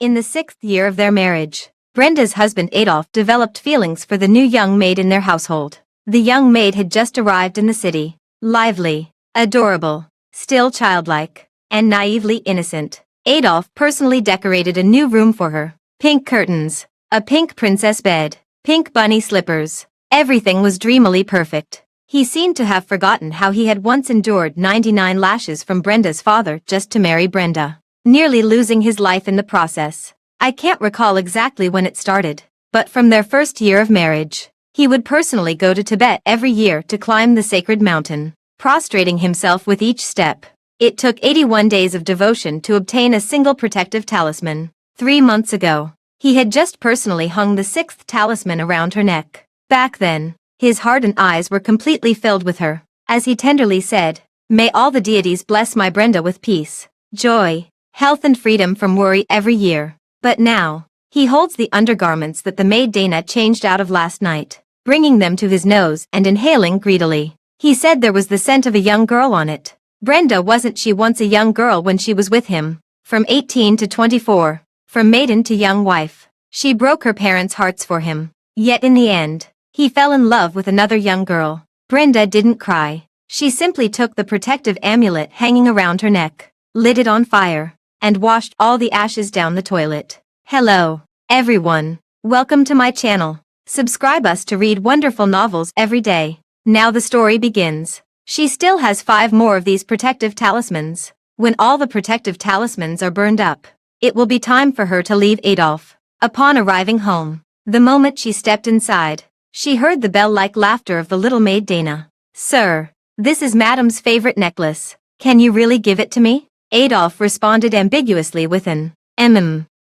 In the 6th year of their marriage, Brenda's husband Adolf developed feelings for the new young maid in their household. The young maid had just arrived in the city, lively, adorable, still childlike, and naively innocent. Adolf personally decorated a new room for her. Pink curtains, a pink princess bed, pink bunny slippers. Everything was dreamily perfect. He seemed to have forgotten how he had once endured 99 lashes from Brenda's father just to marry Brenda, nearly losing his life in the process. I can't recall exactly when it started, but from their first year of marriage, he would personally go to Tibet every year to climb the sacred mountain, prostrating himself with each step. It took 81 days of devotion to obtain a single protective talisman. 3 months ago, he had just personally hung the 6th talisman around her neck. Back then, his heart and eyes were completely filled with her, as he tenderly said, "May all the deities bless my Brenda with peace, joy, health and freedom from worry every year." But now, he holds the undergarments that the maid Dana changed out of last night, bringing them to his nose and inhaling greedily. He said there was the scent of a young girl on it. Brenda wasn't she once a young girl when she was with him? From 18 to 24, from maiden to young wife, she broke her parents' hearts for him. Yet in the end, he fell in love with another young girl. Brenda didn't cry. She simply took the protective amulet hanging around her neck, lit it on fire, and washed all the ashes down the toilet. Hello, everyone. Welcome to my channel. Subscribe us to read wonderful novels every day. Now the story begins. She still has 5 more of these protective talismans. When all the protective talismans are burned up, it will be time for her to leave Adolf. Upon arriving home, the moment she stepped inside, she heard the bell-like laughter of the little maid Dana. "Sir, this is Madam's favorite necklace. Can you really give it to me?" Adolf responded ambiguously with an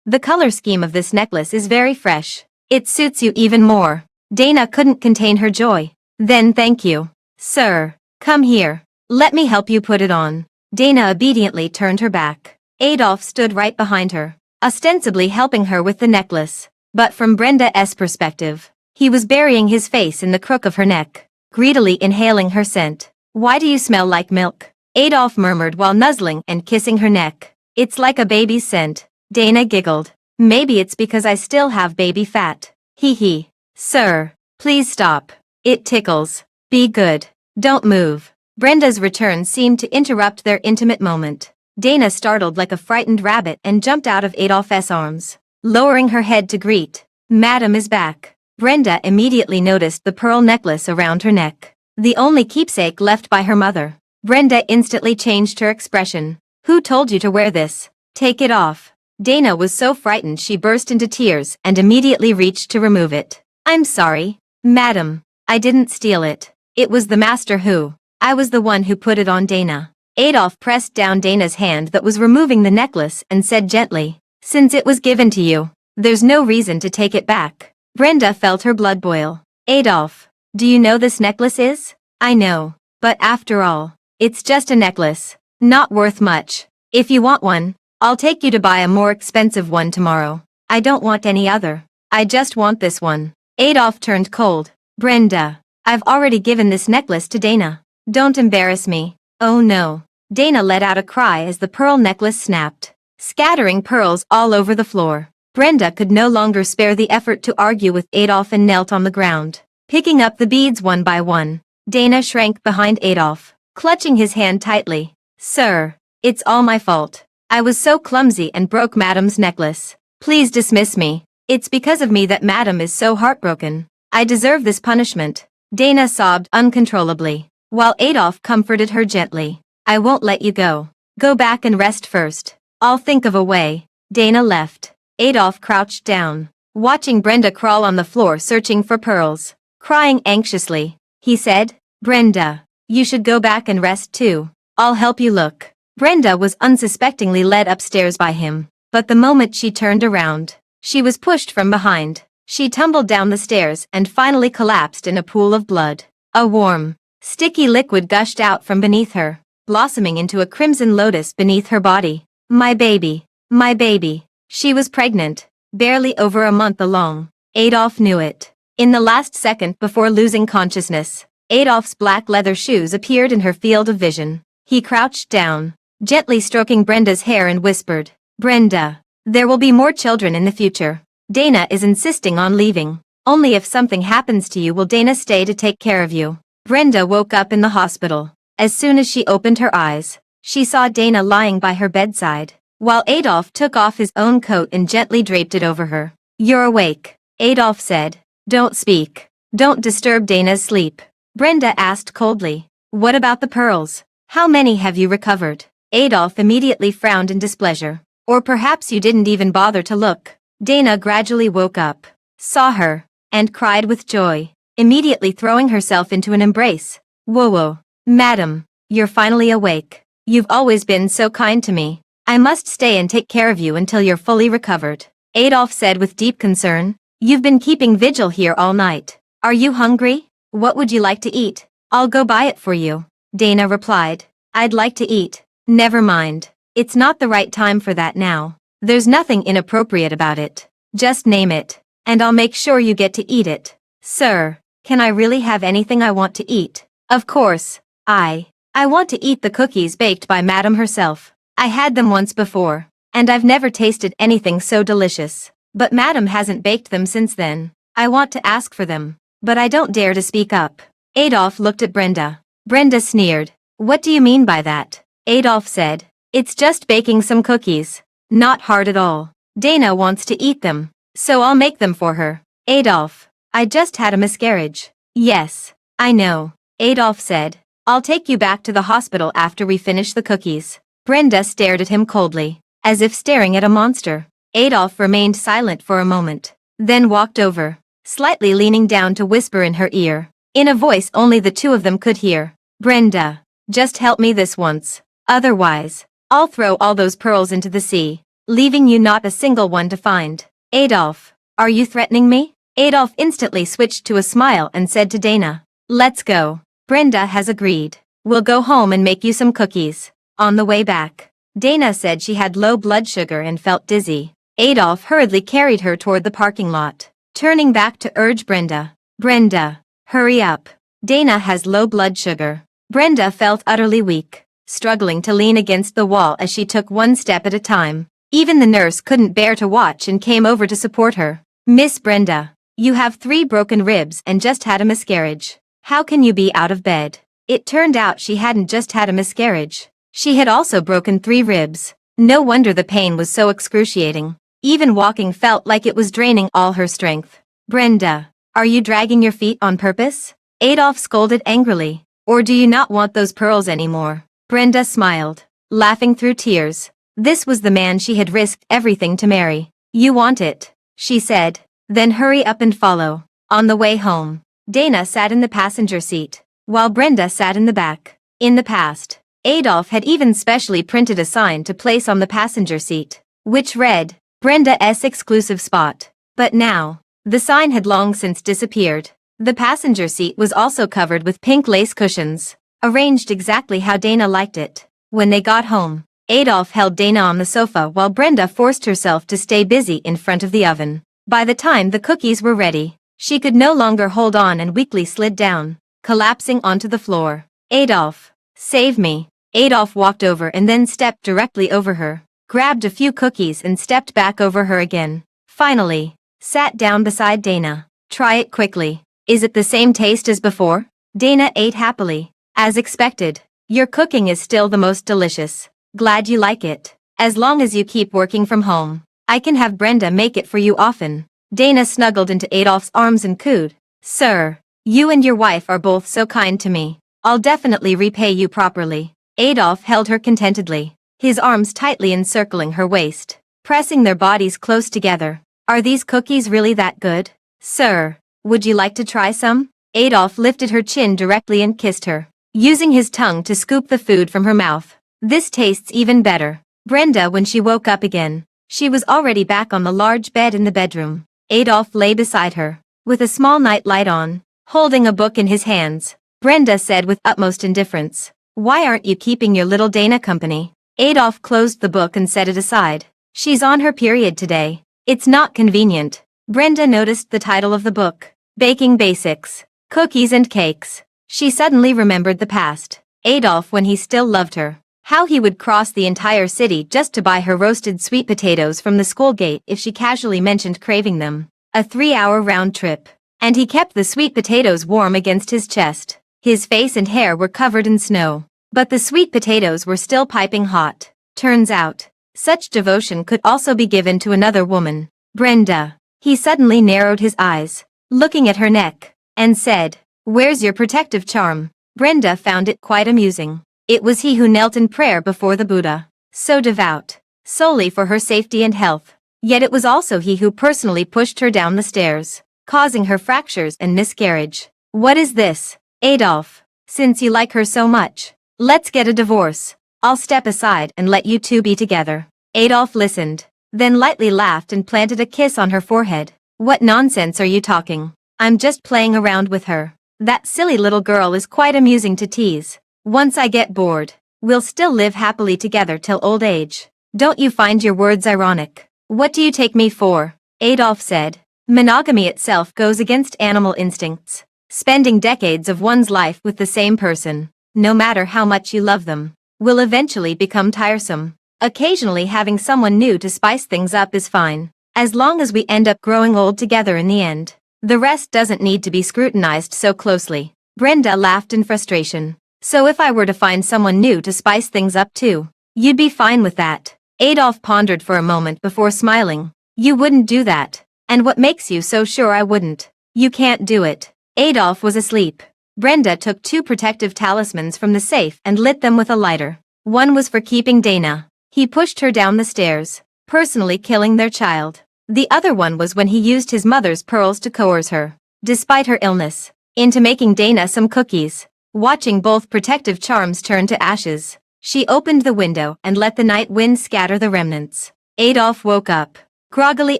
The color scheme of this necklace is very fresh. It suits you even more. Dana couldn't contain her joy. "Then thank you. Sir, come here. Let me help you put it on." Dana obediently turned her back. Adolf stood right behind her, ostensibly helping her with the necklace. But from Brenda's perspective, he was burying his face in the crook of her neck, greedily inhaling her scent. "Why do you smell like milk?" Adolf murmured while nuzzling and kissing her neck. "It's like a baby's scent." Dana giggled. "Maybe it's because I still have baby fat. Hee hee. Sir, please stop. It tickles. Be good. Don't move." Brenda's return seemed to interrupt their intimate moment. Dana startled like a frightened rabbit and jumped out of Adolf's arms, lowering her head to greet. "Madam is back." Brenda immediately noticed the pearl necklace around her neck, the only keepsake left by her mother. Brenda instantly changed her expression. "Who told you to wear this? Take it off." Dana was so frightened she burst into tears and immediately reached to remove it. "I'm sorry, madam. I didn't steal it. It was the master who. I was the one who put it on Dana." Adolf pressed down Dana's hand that was removing the necklace and said gently, "Since it was given to you, there's no reason to take it back." Brenda felt her blood boil. "Adolf, do you know this necklace is?" "I know, but after all, it's just a necklace, not worth much. If you want one, I'll take you to buy a more expensive one tomorrow." "I don't want any other. I just want this one." Adolf turned cold. "Brenda, I've already given this necklace to Dana. Don't embarrass me." "Oh no." Dana let out a cry as the pearl necklace snapped, scattering pearls all over the floor. Brenda could no longer spare the effort to argue with Adolf and knelt on the ground, picking up the beads one by one. Dana shrank behind Adolf, clutching his hand tightly. "Sir, it's all my fault. I was so clumsy and broke Madam's necklace. Please dismiss me. It's because of me that Madam is so heartbroken. I deserve this punishment." Dana sobbed uncontrollably, while Adolf comforted her gently. "I won't let you go. Go back and rest first. I'll think of a way." Dana left. Adolf crouched down, watching Brenda crawl on the floor searching for pearls. Crying anxiously, he said, "Brenda, you should go back and rest too. I'll help you look." Brenda was unsuspectingly led upstairs by him, but the moment she turned around, she was pushed from behind. She tumbled down the stairs and finally collapsed in a pool of blood. A warm, sticky liquid gushed out from beneath her, blossoming into a crimson lotus beneath her body. My baby. My baby." She was pregnant, barely over a month along. Adolf knew it. In the last second before losing consciousness, Adolf's black leather shoes appeared in her field of vision. He crouched down, gently stroking Brenda's hair and whispered, "Brenda, There will be more children in the future. Dana is insisting on leaving. Only if something happens to you will Dana stay to take care of you. Brenda woke up in the hospital. As soon as she opened her eyes, she saw Dana lying by her bedside, while Adolf took off his own coat and gently draped it over her. You're awake, Adolf said. Don't speak. Don't disturb Dana's sleep. Brenda asked coldly. What about the pearls? How many have you recovered? Adolf immediately frowned in displeasure. Or perhaps you didn't even bother to look. Dana gradually woke up, saw her, and cried with joy, immediately throwing herself into an embrace. Whoa, madam, you're finally awake. You've always been so kind to me. I must stay and take care of you until you're fully recovered, Adolf said with deep concern. You've been keeping vigil here all night. Are you hungry? What would you like to eat? I'll go buy it for you, Dana replied. I'd like to eat. Never mind. It's not the right time for that now. There's nothing inappropriate about it. Just name it, and I'll make sure you get to eat it. Sir, can I really have anything I want to eat? Of course. I want to eat the cookies baked by Madam herself. I had them once before, and I've never tasted anything so delicious. But Madam hasn't baked them since then. I want to ask for them, but I don't dare to speak up. Adolf looked at Brenda. Brenda sneered. What do you mean by that? Adolf said. It's just baking some cookies. Not hard at all. Dana wants to eat them, so I'll make them for her. Adolf, I just had a miscarriage. Yes, I know, Adolf said. I'll take you back to the hospital after we finish the cookies. Brenda stared at him coldly, as if staring at a monster. Adolf remained silent for a moment, then walked over, slightly leaning down to whisper in her ear, in a voice only the two of them could hear. Brenda, just help me this once. Otherwise, I'll throw all those pearls into the sea, leaving you not a single one to find. Adolf, are you threatening me? Adolf instantly switched to a smile and said to Dana, let's go. Brenda has agreed. We'll go home and make you some cookies. On the way back, Dana said she had low blood sugar and felt dizzy. Adolf hurriedly carried her toward the parking lot, turning back to urge Brenda. Brenda, hurry up. Dana has low blood sugar. Brenda felt utterly weak, struggling to lean against the wall as she took one step at a time. Even the nurse couldn't bear to watch and came over to support her. Miss Brenda, you have 3 broken ribs and just had a miscarriage. How can you be out of bed? It turned out she hadn't just had a miscarriage. She had also broken 3 ribs. No wonder the pain was so excruciating. Even walking felt like it was draining all her strength. Brenda, are you dragging your feet on purpose? Adolf scolded angrily. Or do you not want those pearls anymore? Brenda smiled, laughing through tears. This was the man she had risked everything to marry. You want it, she said. Then hurry up and follow. On the way home, Dana sat in the passenger seat, while Brenda sat in the back. In the past, Adolf had even specially printed a sign to place on the passenger seat, which read, Brenda's exclusive spot. But now, the sign had long since disappeared. The passenger seat was also covered with pink lace cushions, arranged exactly how Dana liked it. When they got home, Adolf held Dana on the sofa while Brenda forced herself to stay busy in front of the oven. By the time the cookies were ready, she could no longer hold on and weakly slid down, collapsing onto the floor. Adolf, save me. Adolf walked over and then stepped directly over her, grabbed a few cookies and stepped back over her again. Finally, sat down beside Dana. Try it quickly. Is it the same taste as before? Dana ate happily. As expected, your cooking is still the most delicious. Glad you like it. As long as you keep working from home, I can have Brenda make it for you often. Dana snuggled into Adolf's arms and cooed. Sir, you and your wife are both so kind to me. I'll definitely repay you properly. Adolf held her contentedly, his arms tightly encircling her waist, pressing their bodies close together. Are these cookies really that good? Sir, would you like to try some? Adolf lifted her chin directly and kissed her, using his tongue to scoop the food from her mouth. This tastes even better. Brenda, when she woke up again, she was already back on the large bed in the bedroom. Adolf lay beside her, with a small night light on, holding a book in his hands. Brenda said with utmost indifference, Why aren't you keeping your little Dana company? Adolf closed the book and set it aside. She's on her period today. It's not convenient. Brenda noticed the title of the book, Baking Basics, Cookies and Cakes. She suddenly remembered the past. Adolf when he still loved her. How he would cross the entire city just to buy her roasted sweet potatoes from the school gate if she casually mentioned craving them. A 3-hour round trip. And he kept the sweet potatoes warm against his chest. His face and hair were covered in snow. But the sweet potatoes were still piping hot. Turns out, such devotion could also be given to another woman. Brenda. He suddenly narrowed his eyes, looking at her neck, and said, "Where's your protective charm?" Brenda found it quite amusing. It was he who knelt in prayer before the Buddha. So devout. Solely for her safety and health. Yet it was also he who personally pushed her down the stairs, causing her fractures and miscarriage. What is this? Adolf, since you like her so much, let's get a divorce. I'll step aside and let you two be together. Adolf listened, then lightly laughed and planted a kiss on her forehead. What nonsense are you talking? I'm just playing around with her. That silly little girl is quite amusing to tease. Once I get bored, we'll still live happily together till old age. Don't you find your words ironic? What do you take me for? Adolf said. Monogamy itself goes against animal instincts. Spending decades of one's life with the same person, no matter how much you love them, will eventually become tiresome. Occasionally having someone new to spice things up is fine, as long as we end up growing old together in the end. The rest doesn't need to be scrutinized so closely. Brenda laughed in frustration. So if I were to find someone new to spice things up too, you'd be fine with that? Adolf pondered for a moment before smiling. You wouldn't do that. And what makes you so sure I wouldn't? You can't do it. Adolf was asleep. Brenda took 2 protective talismans from the safe and lit them with a lighter. One was for keeping Dana. He pushed her down the stairs, personally killing their child. The other one was when he used his mother's pearls to coerce her, despite her illness, into making Dana some cookies. Watching both protective charms turn to ashes, she opened the window and let the night wind scatter the remnants. Adolf woke up, groggily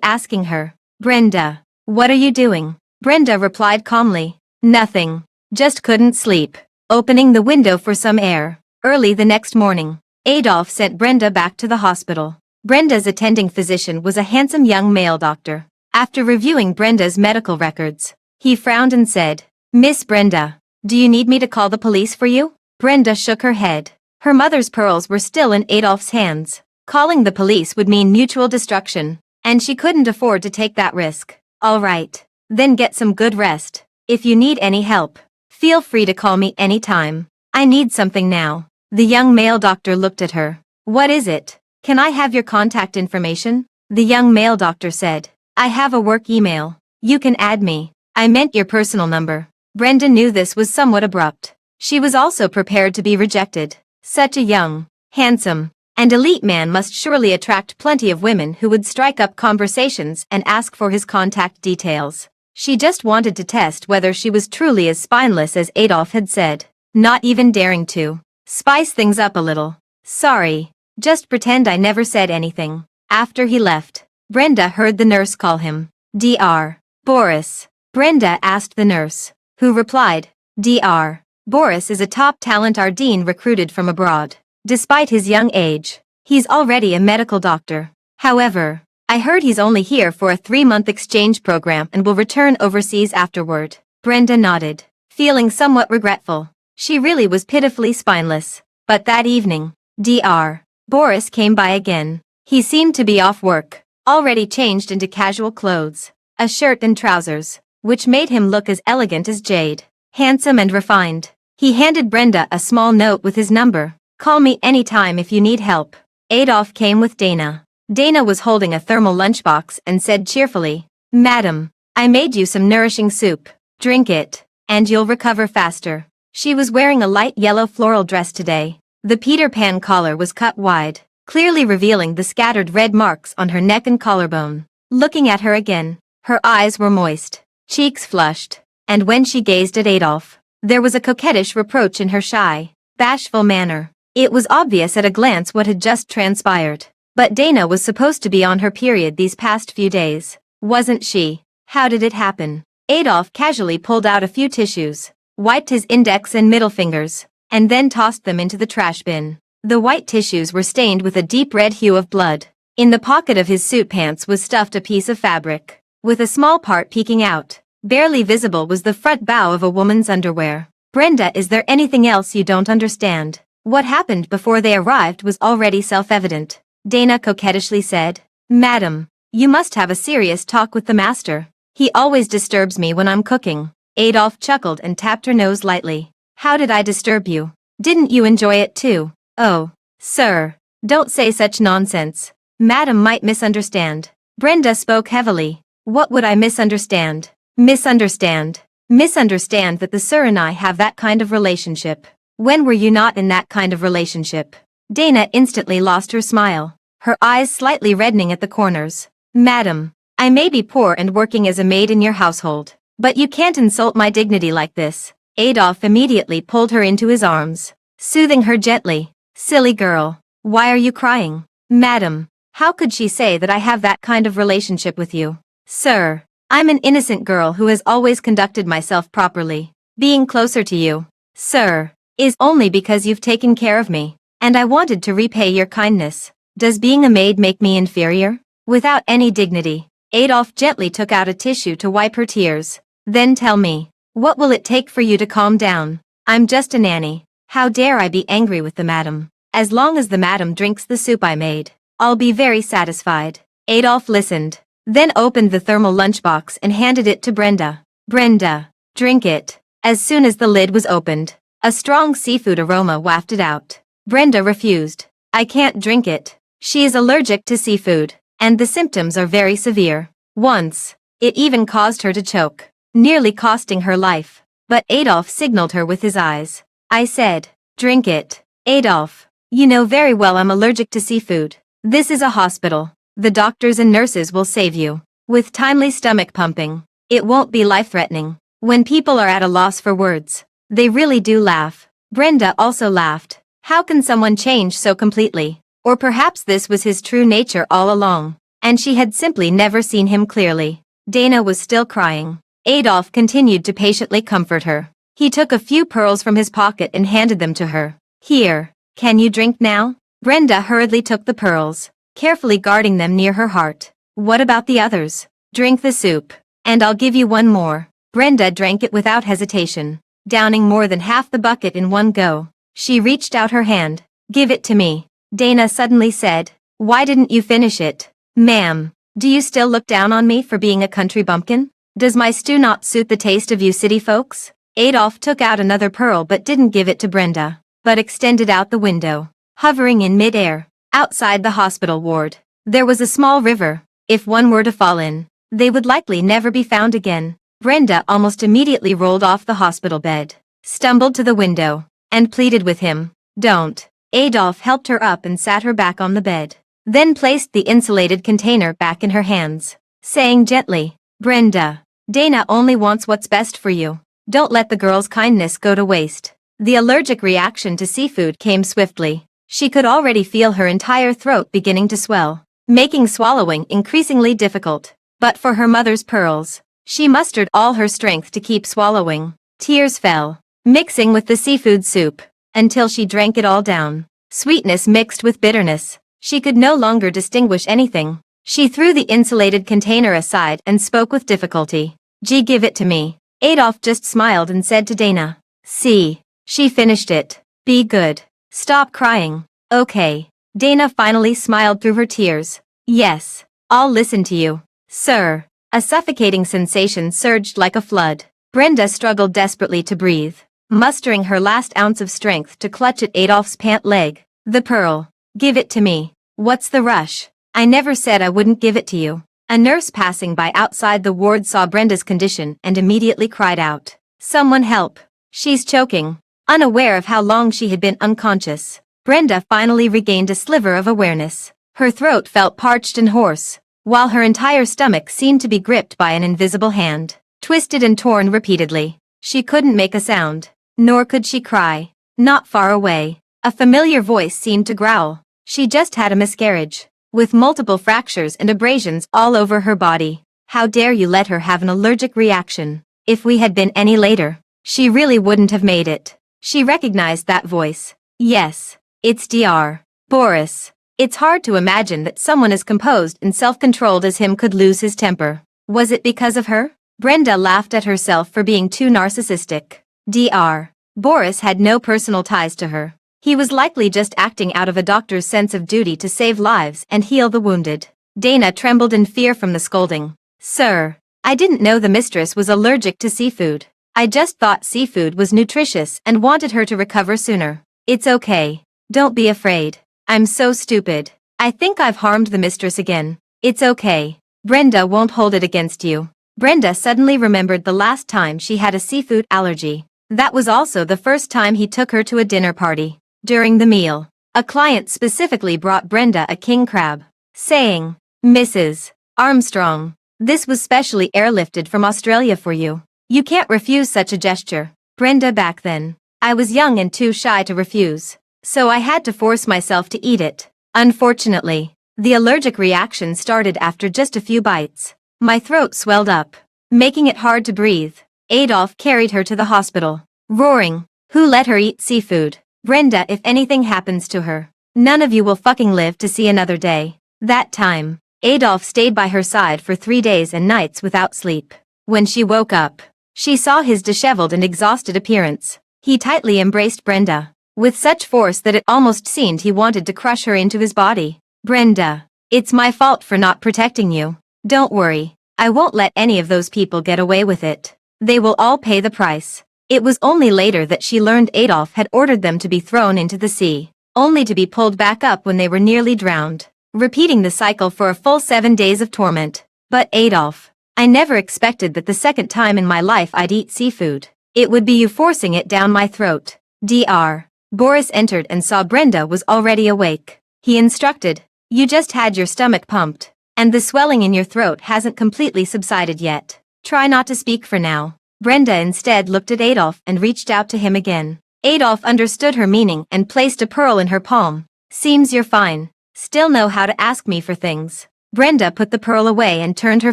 asking her, Brenda, what are you doing? Brenda replied calmly, nothing, just couldn't sleep. Opening the window for some air. Early the next morning, Adolf sent Brenda back to the hospital. Brenda's attending physician was a handsome young male doctor. After reviewing Brenda's medical records, he frowned and said, Miss Brenda, do you need me to call the police for you? Brenda shook her head. Her mother's pearls were still in Adolf's hands. Calling the police would mean mutual destruction, and she couldn't afford to take that risk. All right, then get some good rest. If you need any help, feel free to call me anytime. I need something now. The young male doctor looked at her. What is it? Can I have your contact information? The young male doctor said. I have a work email. You can add me. I meant your personal number. Brenda knew this was somewhat abrupt. She was also prepared to be rejected. Such a young, handsome, and elite man must surely attract plenty of women who would strike up conversations and ask for his contact details. She just wanted to test whether she was truly as spineless as Adolf had said, not even daring to spice things up a little. Sorry, just pretend I never said anything. After he left, Brenda heard the nurse call him. Dr. Boris. Brenda asked the nurse, who replied, Dr. Boris is a top talent Ardeen recruited from abroad. Despite his young age, he's already a medical doctor. However, I heard he's only here for a 3-month exchange program and will return overseas afterward. Brenda nodded, feeling somewhat regretful. She really was pitifully spineless. But that evening, Dr. Boris came by again. He seemed to be off work, already changed into casual clothes, a shirt and trousers, which made him look as elegant as jade, handsome and refined. He handed Brenda a small note with his number. Call me anytime if you need help. Adolf came with Dana. Dana was holding a thermal lunchbox and said cheerfully, Madam, I made you some nourishing soup. Drink it, and you'll recover faster. She was wearing a light yellow floral dress today. The Peter Pan collar was cut wide, clearly revealing the scattered red marks on her neck and collarbone. Looking at her again, her eyes were moist, cheeks flushed, and when she gazed at Adolf, there was a coquettish reproach in her shy, bashful manner. It was obvious at a glance what had just transpired. But Dana was supposed to be on her period these past few days, wasn't she? How did it happen? Adolf casually pulled out a few tissues, wiped his index and middle fingers, and then tossed them into the trash bin. The white tissues were stained with a deep red hue of blood. In the pocket of his suit pants was stuffed a piece of fabric, with a small part peeking out. Barely visible was the front bow of a woman's underwear. Brenda, is there anything else you don't understand? What happened before they arrived was already self-evident. Dana coquettishly said, "Madam, you must have a serious talk with the master. He always disturbs me when I'm cooking." Adolphe chuckled and tapped her nose lightly. "How did I disturb you? Didn't you enjoy it too?" "Oh, sir, don't say such nonsense. Madam might misunderstand." Brenda spoke heavily. "What would I misunderstand?" "Misunderstand. Misunderstand that the sir and I have that kind of relationship. When were you not in that kind of relationship?" Dana instantly lost her smile, her eyes slightly reddening at the corners. "Madam, I may be poor and working as a maid in your household, but you can't insult my dignity like this." Adolphe immediately pulled her into his arms, soothing her gently. "Silly girl, why are you crying?" "Madam, how could she say that I have that kind of relationship with you?" "Sir, I'm an innocent girl who has always conducted myself properly. Being closer to you, sir, is only because you've taken care of me, and I wanted to repay your kindness. Does being a maid make me inferior?" Without any dignity, Adolphe gently took out a tissue to wipe her tears. "Then tell me, what will it take for you to calm down? I'm just a nanny. How dare I be angry with the madam? As long as the madam drinks the soup I made, I'll be very satisfied." Adolphe listened, then opened the thermal lunchbox and handed it to Brenda. "Brenda, drink it." As soon as the lid was opened, a strong seafood aroma wafted out. Brenda refused. "I can't drink it. She is allergic to seafood, and the symptoms are very severe. Once, it even caused her to choke, nearly costing her life." But Adolphe signaled her with his eyes. "I said, drink it." "Adolphe, you know very well I'm allergic to seafood. This is a hospital. The doctors and nurses will save you. With timely stomach pumping, it won't be life-threatening." When people are at a loss for words, they really do laugh. Brenda also laughed. How can someone change so completely? Or perhaps this was his true nature all along, and she had simply never seen him clearly. Dana was still crying. Adolphe continued to patiently comfort her. He took a few pearls from his pocket and handed them to her. "Here, can you drink now?" Brenda hurriedly took the pearls, carefully guarding them near her heart. "What about the others?" "Drink the soup, and I'll give you one more." Brenda drank it without hesitation, downing more than half the bucket in one go. She reached out her hand. "Give it to me." Dana suddenly said, "Why didn't you finish it?" "Ma'am, do you still look down on me for being a country bumpkin? Does my stew not suit the taste of you city folks?" Adolphe took out another pearl but didn't give it to Brenda, but extended out the window, hovering in mid-air. Outside the hospital ward, there was a small river. If one were to fall in, they would likely never be found again. Brenda almost immediately rolled off the hospital bed, stumbled to the window, and pleaded with him. "Don't." Adolphe helped her up and sat her back on the bed, then placed the insulated container back in her hands, saying gently, "Brenda, Dana only wants what's best for you. Don't let the girl's kindness go to waste." The allergic reaction to seafood came swiftly. She could already feel her entire throat beginning to swell, making swallowing increasingly difficult. But for her mother's pearls, she mustered all her strength to keep swallowing. Tears fell, mixing with the seafood soup, until she drank it all down. Sweetness mixed with bitterness. She could no longer distinguish anything. She threw the insulated container aside and spoke with difficulty. "Gee, give it to me." Adolphe just smiled and said to Dana, "See, she finished it. Be good. Stop crying." "Okay." Dana finally smiled through her tears. "Yes, I'll listen to you, sir." A suffocating sensation surged like a flood. Brenda struggled desperately to breathe, mustering her last ounce of strength to clutch at Adolphe's pant leg. "The pearl. Give it to me." "What's the rush? I never said I wouldn't give it to you." A nurse passing by outside the ward saw Brenda's condition and immediately cried out, "Someone help. She's choking." Unaware of how long she had been unconscious, Brenda finally regained a sliver of awareness. Her throat felt parched and hoarse, while her entire stomach seemed to be gripped by an invisible hand, twisted and torn repeatedly. She couldn't make a sound, nor could she cry. Not far away, a familiar voice seemed to growl. She just had a miscarriage, with multiple fractures and abrasions all over her body. How dare you let her have an allergic reaction? If we had been any later, she really wouldn't have made it. She recognized that voice. Yes, it's Dr. Boris. It's hard to imagine that someone as composed and self-controlled as him could lose his temper. Was it because of her? Brenda laughed at herself for being too narcissistic. Dr. Boris had no personal ties to her. He was likely just acting out of a doctor's sense of duty to save lives and heal the wounded. Dana trembled in fear from the scolding. Sir, I didn't know the mistress was allergic to seafood. I just thought seafood was nutritious and wanted her to recover sooner. It's okay. Don't be afraid. I'm so stupid. I think I've harmed the mistress again. It's okay. Brenda won't hold it against you. Brenda suddenly remembered the last time she had a seafood allergy. That was also the first time he took her to a dinner party. During the meal, a client specifically brought Brenda a king crab, saying, Mrs. Armstrong, this was specially airlifted from Australia for you. You can't refuse such a gesture. Brenda, back then, I was young and too shy to refuse, so I had to force myself to eat it. Unfortunately, the allergic reaction started after just a few bites. My throat swelled up, making it hard to breathe. Adolf carried her to the hospital, roaring, Who let her eat seafood? Brenda, if anything happens to her, none of you will fucking live to see another day. That time, Adolf stayed by her side for 3 days and nights without sleep. When she woke up, she saw his disheveled and exhausted appearance. He tightly embraced Brenda, with such force that it almost seemed he wanted to crush her into his body. Brenda, it's my fault for not protecting you. Don't worry, I won't let any of those people get away with it. They will all pay the price. It was only later that she learned Adolf had ordered them to be thrown into the sea, only to be pulled back up when they were nearly drowned, repeating the cycle for a full 7 days of torment. But Adolf, I never expected that the second time in my life I'd eat seafood. It would be you forcing it down my throat. Dr. Boris entered and saw Brenda was already awake. He instructed, You just had your stomach pumped, and the swelling in your throat hasn't completely subsided yet. Try not to speak for now. Brenda instead looked at Adolf and reached out to him again. Adolf understood her meaning and placed a pearl in her palm. Seems you're fine. Still know how to ask me for things. Brenda put the pearl away and turned her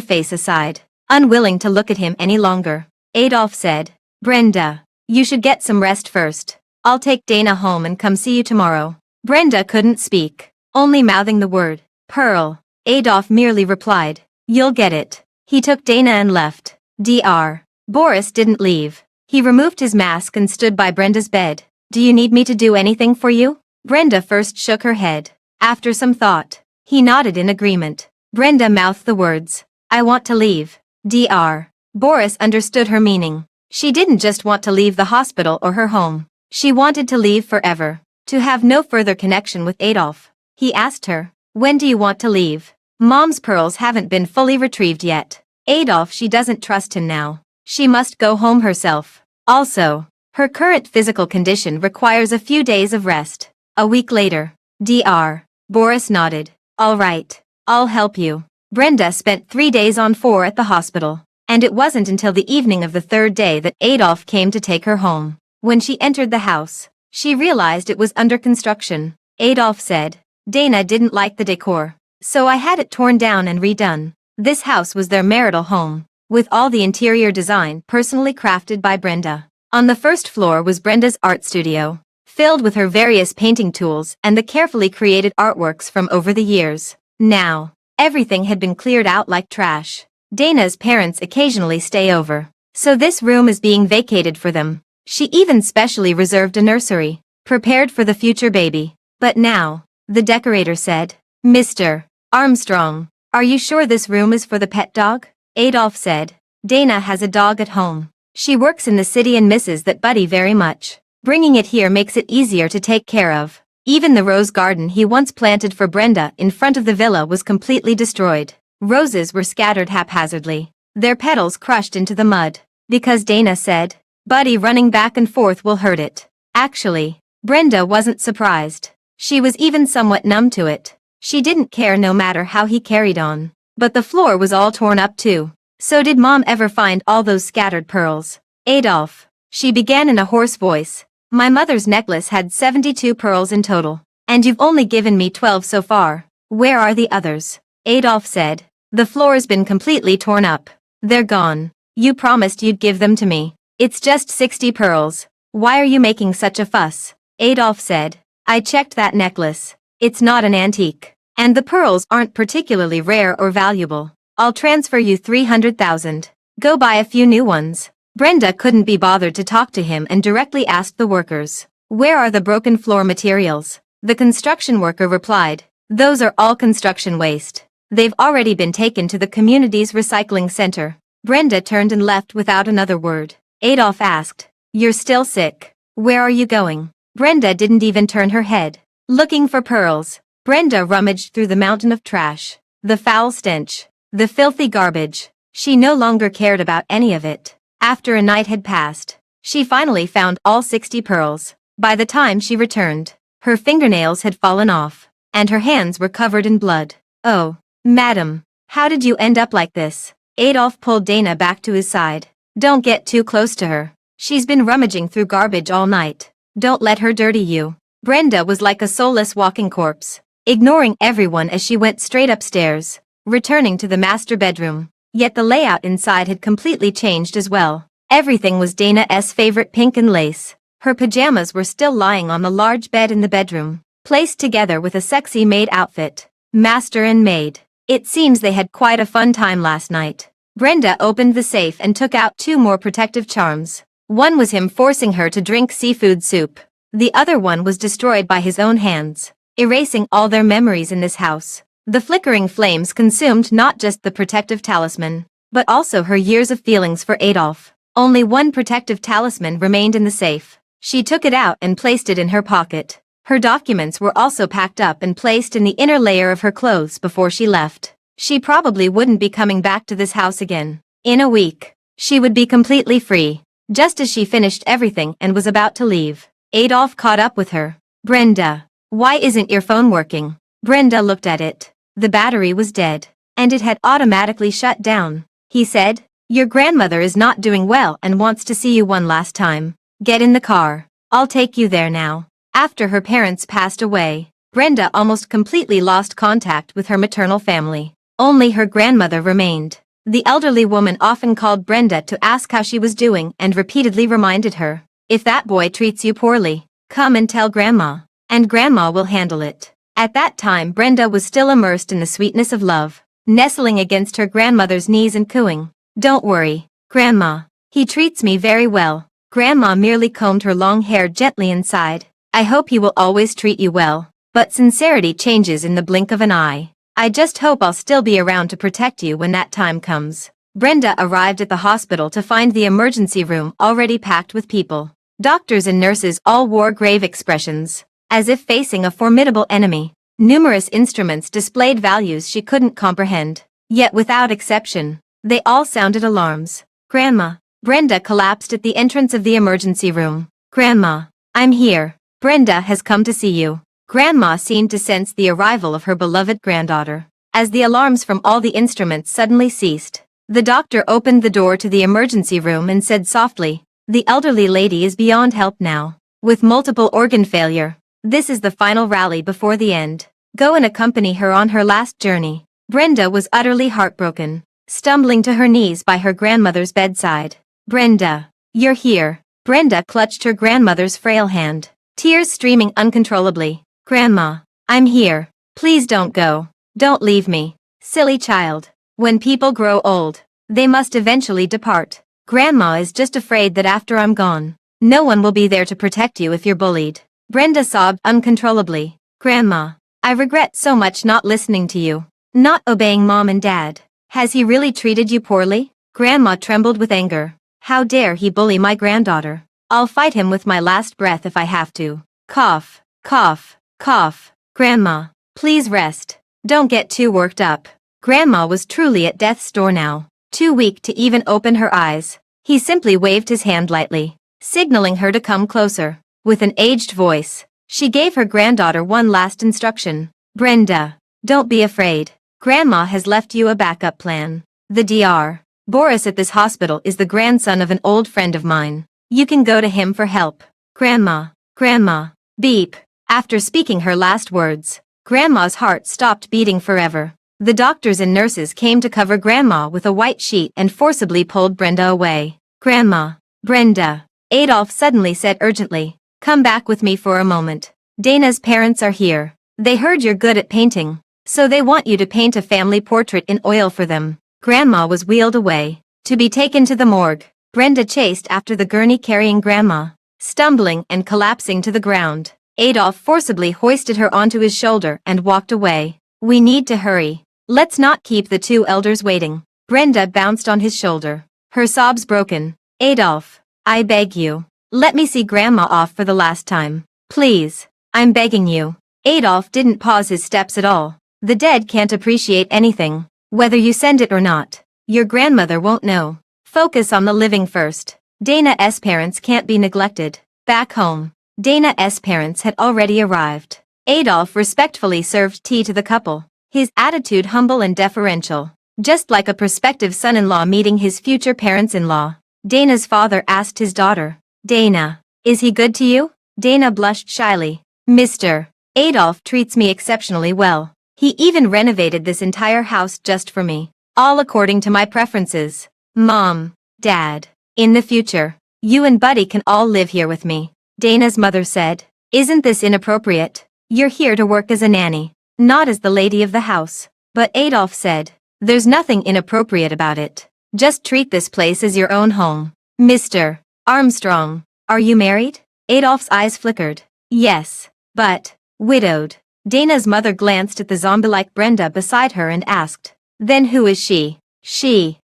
face aside, unwilling to look at him any longer. Adolf said, Brenda, you should get some rest first. I'll take Dana home and come see you tomorrow. Brenda couldn't speak, only mouthing the word, pearl. Adolf merely replied, You'll get it. He took Dana and left. Dr. Boris didn't leave. He removed his mask and stood by Brenda's bed. Do you need me to do anything for you? Brenda first shook her head. After some thought, he nodded in agreement. Brenda mouthed the words, I want to leave. Dr. Boris understood her meaning. She didn't just want to leave the hospital or her home. She wanted to leave forever, to have no further connection with Adolf. He asked her, When do you want to leave? Mom's pearls haven't been fully retrieved yet. Adolf, she doesn't trust him now. She must go home herself. Also, her current physical condition requires a few days of rest. A week later, Dr. Boris nodded. All right, I'll help you. Brenda spent 3 days on 4 at the hospital, and it wasn't until the evening of the 3rd day that Adolf came to take her home. When she entered the house, she realized it was under construction. Adolf said, Dana didn't like the decor, so I had it torn down and redone. This house was their marital home, with all the interior design personally crafted by Brenda. On the first floor was Brenda's art studio, filled with her various painting tools and the carefully created artworks from over the years. Now, everything had been cleared out like trash. Dana's parents occasionally stay over, so this room is being vacated for them. She even specially reserved a nursery, prepared for the future baby. But now, the decorator said, Mr. Armstrong, are you sure this room is for the pet dog? Adolf said, Dana has a dog at home. She works in the city and misses that buddy very much. Bringing it here makes it easier to take care of. Even the rose garden he once planted for Brenda in front of the villa was completely destroyed. Roses were scattered haphazardly, their petals crushed into the mud. Because Dana said, Buddy running back and forth will hurt it. Actually, Brenda wasn't surprised. She was even somewhat numb to it. She didn't care no matter how he carried on. But the floor was all torn up too. So did Mom ever find all those scattered pearls? Adolf, she began in a hoarse voice. My mother's necklace had 72 pearls in total, and you've only given me 12 so far. Where are the others? Adolf said, The floor's been completely torn up. They're gone. You promised you'd give them to me. It's just 60 pearls. Why are you making such a fuss? Adolf said, I checked that necklace. It's not an antique. And the pearls aren't particularly rare or valuable. I'll transfer you 300,000. Go buy a few new ones. Brenda couldn't be bothered to talk to him and directly asked the workers, Where are the broken floor materials? The construction worker replied. Those are all construction waste. They've already been taken to the community's recycling center. Brenda turned and left without another word. Adolf asked, You're still sick. Where are you going? Brenda didn't even turn her head. Looking for pearls. Brenda rummaged through the mountain of trash. The foul stench. The filthy garbage. She no longer cared about any of it. After a night had passed, she finally found all 60 pearls. By the time she returned, her fingernails had fallen off, and her hands were covered in blood. Oh, madam, how did you end up like this? Adolf pulled Dana back to his side. Don't get too close to her. She's been rummaging through garbage all night. Don't let her dirty you. Brenda was like a soulless walking corpse, ignoring everyone as she went straight upstairs, returning to the master bedroom. Yet the layout inside had completely changed as well. Everything was Dana's favorite pink and lace. Her pajamas were still lying on the large bed in the bedroom, placed together with a sexy maid outfit. Master and maid. It seems they had quite a fun time last night. Brenda opened the safe and took out 2 more protective charms. One was him forcing her to drink seafood soup. The other one was destroyed by his own hands, erasing all their memories in this house. The flickering flames consumed not just the protective talisman, but also her years of feelings for Adolf. Only one protective talisman remained in the safe. She took it out and placed it in her pocket. Her documents were also packed up and placed in the inner layer of her clothes before she left. She probably wouldn't be coming back to this house again. In a week, she would be completely free. Just as she finished everything and was about to leave, Adolf caught up with her. Brenda, why isn't your phone working? Brenda looked at it. The battery was dead, and it had automatically shut down. He said, Your grandmother is not doing well and wants to see you one last time. Get in the car. I'll take you there now. After her parents passed away, Brenda almost completely lost contact with her maternal family. Only her grandmother remained. The elderly woman often called Brenda to ask how she was doing and repeatedly reminded her, If that boy treats you poorly, come and tell Grandma, and Grandma will handle it. At that time Brenda was still immersed in the sweetness of love, nestling against her grandmother's knees and cooing, Don't worry, Grandma. He treats me very well. Grandma merely combed her long hair gently and sighed. I hope he will always treat you well. But sincerity changes in the blink of an eye. I just hope I'll still be around to protect you when that time comes. Brenda arrived at the hospital to find the emergency room already packed with people. Doctors and nurses all wore grave expressions, as if facing a formidable enemy. Numerous instruments displayed values she couldn't comprehend. Yet without exception, they all sounded alarms. Grandma. Brenda collapsed at the entrance of the emergency room. Grandma. I'm here. Brenda has come to see you. Grandma seemed to sense the arrival of her beloved granddaughter. As the alarms from all the instruments suddenly ceased, the doctor opened the door to the emergency room and said softly, The elderly lady is beyond help now, with multiple organ failure. This is the final rally before the end. Go and accompany her on her last journey. Brenda was utterly heartbroken, stumbling to her knees by her grandmother's bedside. Brenda, you're here. Brenda clutched her grandmother's frail hand, tears streaming uncontrollably. Grandma, I'm here. Please don't go. Don't leave me. Silly child. When people grow old, they must eventually depart. Grandma is just afraid that after I'm gone, no one will be there to protect you if you're bullied. Brenda sobbed uncontrollably. Grandma, I regret so much not listening to you, not obeying Mom and Dad. Has he really treated you poorly? Grandma trembled with anger. How dare he bully my granddaughter? I'll fight him with my last breath if I have to. Cough, cough, cough. Grandma, please rest. Don't get too worked up. Grandma was truly at death's door now, too weak to even open her eyes. He simply waved his hand lightly, signaling her to come closer. With an aged voice, she gave her granddaughter one last instruction. Brenda, don't be afraid. Grandma has left you a backup plan. The Dr. Boris at this hospital is the grandson of an old friend of mine. You can go to him for help. Grandma, Grandma, beep. After speaking her last words, Grandma's heart stopped beating forever. The doctors and nurses came to cover Grandma with a white sheet and forcibly pulled Brenda away. Grandma, Brenda, Adolf suddenly said urgently, come back with me for a moment. Dana's parents are here. They heard you're good at painting, so they want you to paint a family portrait in oil for them. Grandma was wheeled away, to be taken to the morgue. Brenda chased after the gurney carrying Grandma, Stumbling and collapsing to the ground, Adolf forcibly hoisted her onto his shoulder and walked away. We need to hurry. Let's not keep the two elders waiting. Brenda bounced on his shoulder, her sobs broken. Adolf, I beg you. Let me see Grandma off for the last time. Please. I'm begging you. Adolf didn't pause his steps at all. The dead can't appreciate anything, whether you send it or not. Your grandmother won't know. Focus on the living first. Dana's parents can't be neglected. Back home, Dana's parents had already arrived. Adolf respectfully served tea to the couple, his attitude humble and deferential, just like a prospective son-in-law meeting his future parents-in-law. Dana's father asked his daughter, Dana, is he good to you? Dana blushed shyly. Mr. Adolf treats me exceptionally well. He even renovated this entire house just for me, all according to my preferences. Mom, Dad, in the future, you and Buddy can all live here with me. Dana's mother said, isn't this inappropriate? You're here to work as a nanny, not as the lady of the house. But Adolf said, there's nothing inappropriate about it. Just treat this place as your own home. Mr. Armstrong, are you married? Adolf's eyes flickered. Yes, but widowed. Dana's mother glanced at the zombie-like Brenda beside her and asked, then who is she?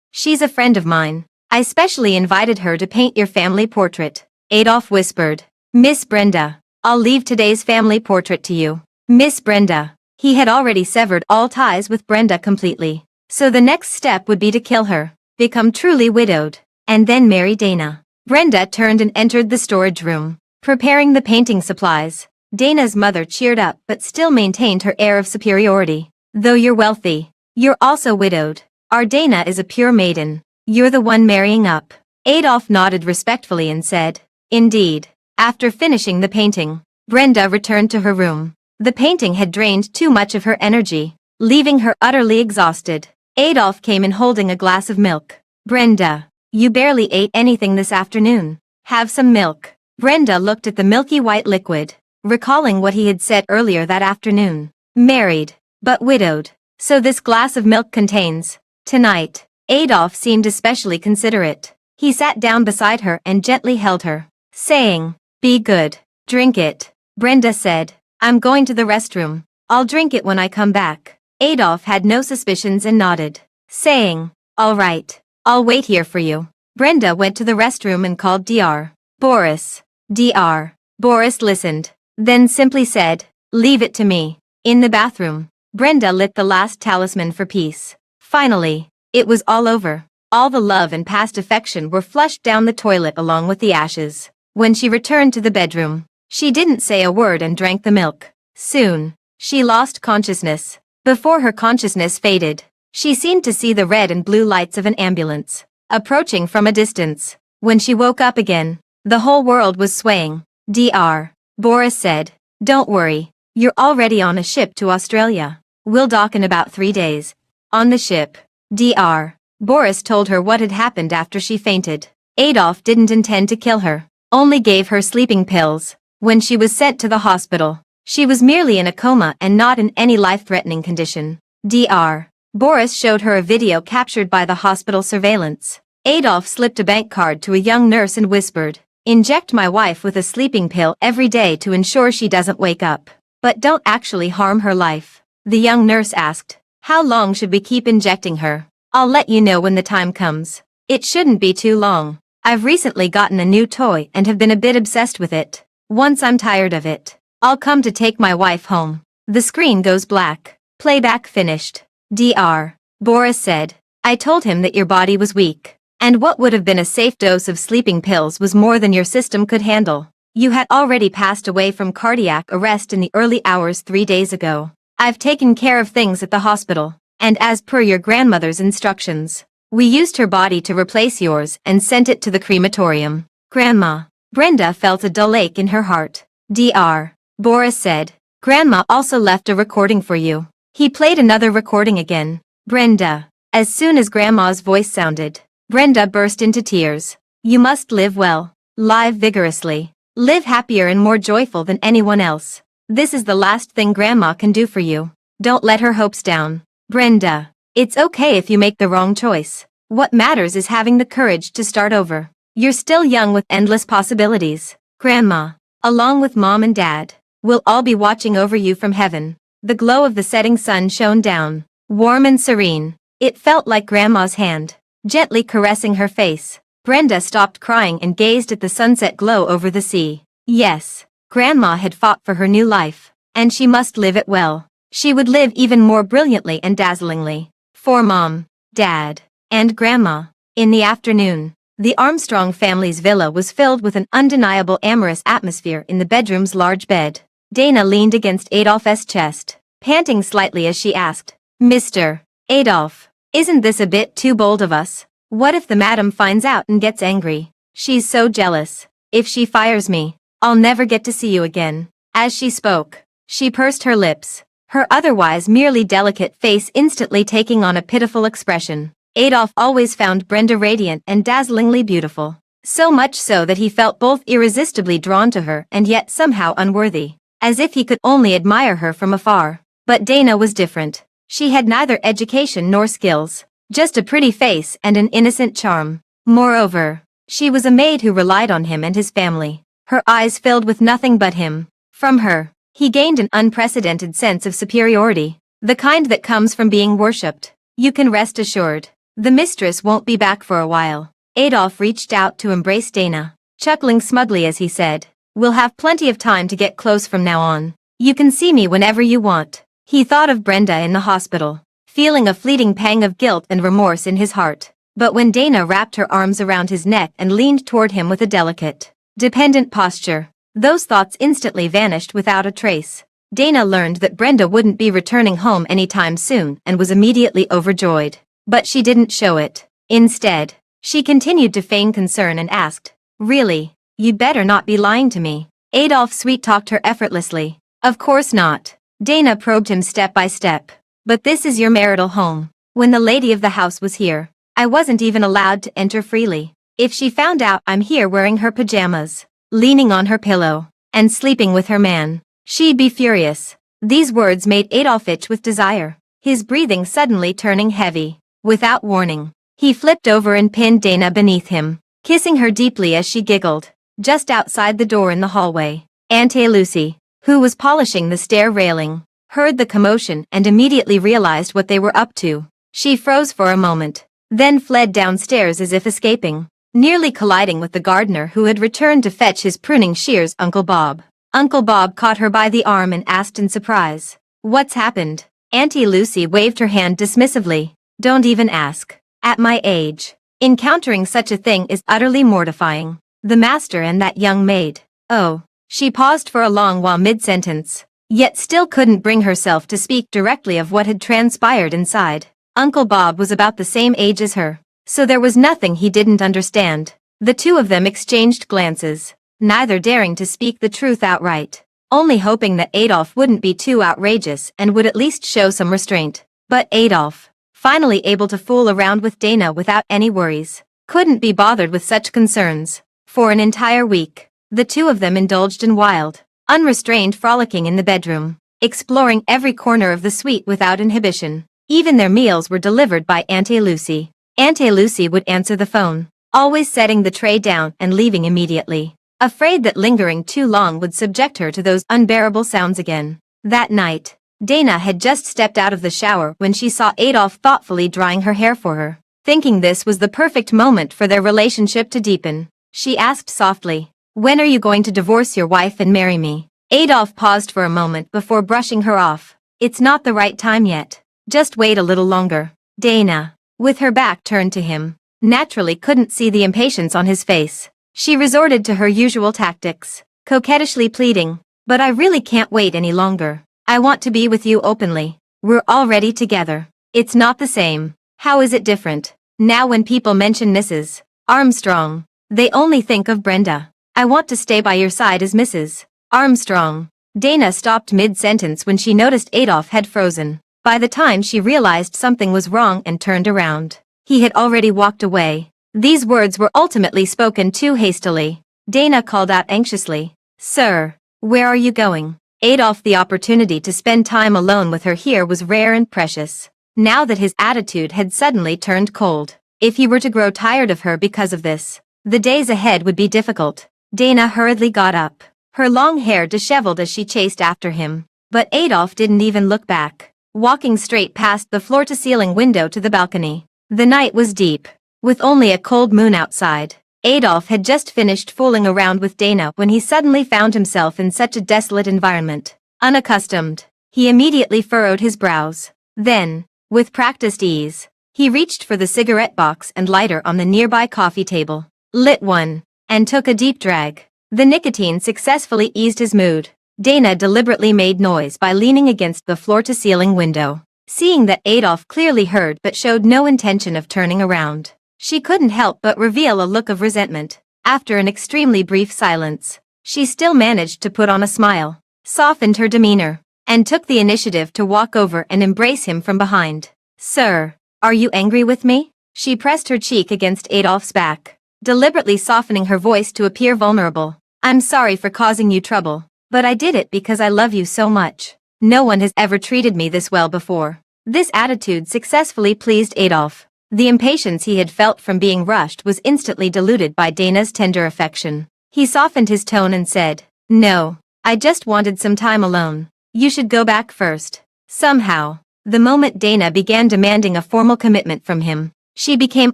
She's a friend of mine. I specially invited her to paint your family portrait. Adolf whispered, Miss Brenda, I'll leave today's family portrait to you. Miss Brenda. He had already severed all ties with Brenda completely. So the next step would be to kill her, become truly widowed, and then marry Dana. Brenda turned and entered the storage room, preparing the painting supplies. Dana's mother cheered up but still maintained her air of superiority. Though you're wealthy, you're also widowed. Our Dana is a pure maiden. You're the one marrying up. Adolf nodded respectfully and said, indeed. After finishing the painting, Brenda returned to her room. The painting had drained too much of her energy, leaving her utterly exhausted. Adolf came in holding a glass of milk. Brenda, you barely ate anything this afternoon. Have some milk. Brenda looked at the milky white liquid, recalling what he had said earlier that afternoon. Married, but widowed. So this glass of milk contains. Tonight, Adolf seemed especially considerate. He sat down beside her and gently held her, saying, be good. Drink it. Brenda said, I'm going to the restroom. I'll drink it when I come back. Adolf had no suspicions and nodded, saying, all right, I'll wait here for you. Brenda went to the restroom and called Dr. Boris. Dr. Boris listened, then simply said, leave it to me. In the bathroom, Brenda lit the last talisman for peace. Finally, it was all over. All the love and past affection were flushed down the toilet along with the ashes. When she returned to the bedroom, she didn't say a word and drank the milk. Soon, she lost consciousness. Before her consciousness faded, she seemed to see the red and blue lights of an ambulance, approaching from a distance. When she woke up again, the whole world was swaying. Dr. Boris said, don't worry, you're already on a ship to Australia. We'll dock in about 3 days. On the ship, Dr. Boris told her what had happened after she fainted. Adolf didn't intend to kill her, only gave her sleeping pills. When she was sent to the hospital, she was merely in a coma and not in any life-threatening condition. Dr. Boris showed her a video captured by the hospital surveillance. Adolf slipped a bank card to a young nurse and whispered, inject my wife with a sleeping pill every day to ensure she doesn't wake up. But don't actually harm her life. The young nurse asked, how long should we keep injecting her? I'll let you know when the time comes. It shouldn't be too long. I've recently gotten a new toy and have been a bit obsessed with it. Once I'm tired of it, I'll come to take my wife home. The screen goes black. Playback finished. Dr. Boris said, I told him that your body was weak, and what would have been a safe dose of sleeping pills was more than your system could handle. You had already passed away from cardiac arrest in the early hours 3 days ago. I've taken care of things at the hospital, and as per your grandmother's instructions, we used her body to replace yours and sent it to the crematorium. Grandma. Brenda felt a dull ache in her heart. Dr. Boris said, Grandma also left a recording for you. He played another recording again. Brenda. As soon as Grandma's voice sounded, Brenda burst into tears. You must live well, live vigorously, live happier and more joyful than anyone else. This is the last thing Grandma can do for you. Don't let her hopes down. Brenda. It's okay if you make the wrong choice. What matters is having the courage to start over. You're still young with endless possibilities. Grandma, along with Mom and Dad, will all be watching over you from heaven. The glow of the setting sun shone down, warm and serene. It felt like Grandma's hand, gently caressing her face. Brenda stopped crying and gazed at the sunset glow over the sea. Yes, Grandma had fought for her new life, and she must live it well. She would live even more brilliantly and dazzlingly. For Mom, Dad, and Grandma. In the afternoon, the Armstrong family's villa was filled with an undeniable amorous atmosphere in the bedroom's large bed. Dana leaned against Adolph's chest, panting slightly as she asked, "Mr. Adolph, isn't this a bit too bold of us? What if the madam finds out and gets angry? She's so jealous. If she fires me, I'll never get to see you again." As she spoke, she pursed her lips, her otherwise merely delicate face instantly taking on a pitiful expression. Adolph always found Brenda radiant and dazzlingly beautiful, so much so that he felt both irresistibly drawn to her and yet somehow unworthy, as if he could only admire her from afar. But Dana was different. She had neither education nor skills, just a pretty face and an innocent charm. Moreover, she was a maid who relied on him and his family, her eyes filled with nothing but him. From her, he gained an unprecedented sense of superiority, the kind that comes from being worshipped. "You can rest assured, the mistress won't be back for a while." Adolph reached out to embrace Dana, chuckling smugly as he said, "We'll have plenty of time to get close from now on. You can see me whenever you want." He thought of Brenda in the hospital, feeling a fleeting pang of guilt and remorse in his heart. But when Dana wrapped her arms around his neck and leaned toward him with a delicate, dependent posture, those thoughts instantly vanished without a trace. Dana learned that Brenda wouldn't be returning home anytime soon and was immediately overjoyed. But she didn't show it. Instead, she continued to feign concern and asked, "Really, you'd better not be lying to me." Adolph sweet-talked her effortlessly. "Of course not." Dana probed him step by step. "But this is your marital home. When the lady of the house was here, I wasn't even allowed to enter freely. If she found out I'm here wearing her pajamas, leaning on her pillow, and sleeping with her man, she'd be furious." These words made Adolph itch with desire, his breathing suddenly turning heavy. Without warning, he flipped over and pinned Dana beneath him, kissing her deeply as she giggled. Just outside the door in the hallway, Aunt Lucy, who was polishing the stair railing, heard the commotion and immediately realized what they were up to. She froze for a moment, then fled downstairs as if escaping, nearly colliding with the gardener who had returned to fetch his pruning shears. Uncle Bob. Uncle Bob caught her by the arm and asked in surprise, "What's happened?" Auntie Lucy waved her hand dismissively. "Don't even ask. At my age, encountering such a thing is utterly mortifying. The master and that young maid." "Oh." She paused for a long while mid-sentence, yet still couldn't bring herself to speak directly of what had transpired inside. Uncle Bob was about the same age as her, so there was nothing he didn't understand. The two of them exchanged glances, neither daring to speak the truth outright, only hoping that Adolph wouldn't be too outrageous and would at least show some restraint. But Adolph, finally able to fool around with Dana without any worries, couldn't be bothered with such concerns. For an entire week, the two of them indulged in wild, unrestrained frolicking in the bedroom, exploring every corner of the suite without inhibition. Even their meals were delivered by Auntie Lucy. Auntie Lucy would answer the phone, always setting the tray down and leaving immediately, afraid that lingering too long would subject her to those unbearable sounds again. That night, Dana had just stepped out of the shower when she saw Adolph thoughtfully drying her hair for her. Thinking this was the perfect moment for their relationship to deepen, she asked softly, "When are you going to divorce your wife and marry me?" Adolph paused for a moment before brushing her off. "It's not the right time yet. Just wait a little longer." Dana, with her back turned to him, naturally couldn't see the impatience on his face. She resorted to her usual tactics, coquettishly pleading, "But I really can't wait any longer. I want to be with you openly. We're already together. It's not the same." "How is it different? Now when people mention Mrs. Armstrong, they only think of Brenda. I want to stay by your side as Mrs. Armstrong." Dana stopped mid-sentence when she noticed Adolph had frozen. By the time she realized something was wrong and turned around, he had already walked away. These words were ultimately spoken too hastily. Dana called out anxiously, "Sir, where are you going?" Adolph, the opportunity to spend time alone with her here was rare and precious. Now that his attitude had suddenly turned cold, if he were to grow tired of her because of this, the days ahead would be difficult. Dana hurriedly got up, her long hair disheveled as she chased after him. But Adolf didn't even look back, walking straight past the floor-to-ceiling window to the balcony. The night was deep, with only a cold moon outside. Adolf had just finished fooling around with Dana when he suddenly found himself in such a desolate environment. Unaccustomed, he immediately furrowed his brows. Then, with practiced ease, he reached for the cigarette box and lighter on the nearby coffee table, lit one, and took a deep drag. The nicotine successfully eased his mood. Dana deliberately made noise by leaning against the floor-to-ceiling window. Seeing that Adolf clearly heard but showed no intention of turning around, she couldn't help but reveal a look of resentment. After an extremely brief silence, she still managed to put on a smile, softened her demeanor, and took the initiative to walk over and embrace him from behind. "Sir, are you angry with me?" She pressed her cheek against Adolf's back, deliberately softening her voice to appear vulnerable. "I'm sorry for causing you trouble, but I did it because I love you so much. No one has ever treated me this well before." This attitude successfully pleased Adolf. The impatience he had felt from being rushed was instantly diluted by Dana's tender affection. He softened his tone and said, "No, I just wanted some time alone. You should go back first." Somehow, the moment Dana began demanding a formal commitment from him, she became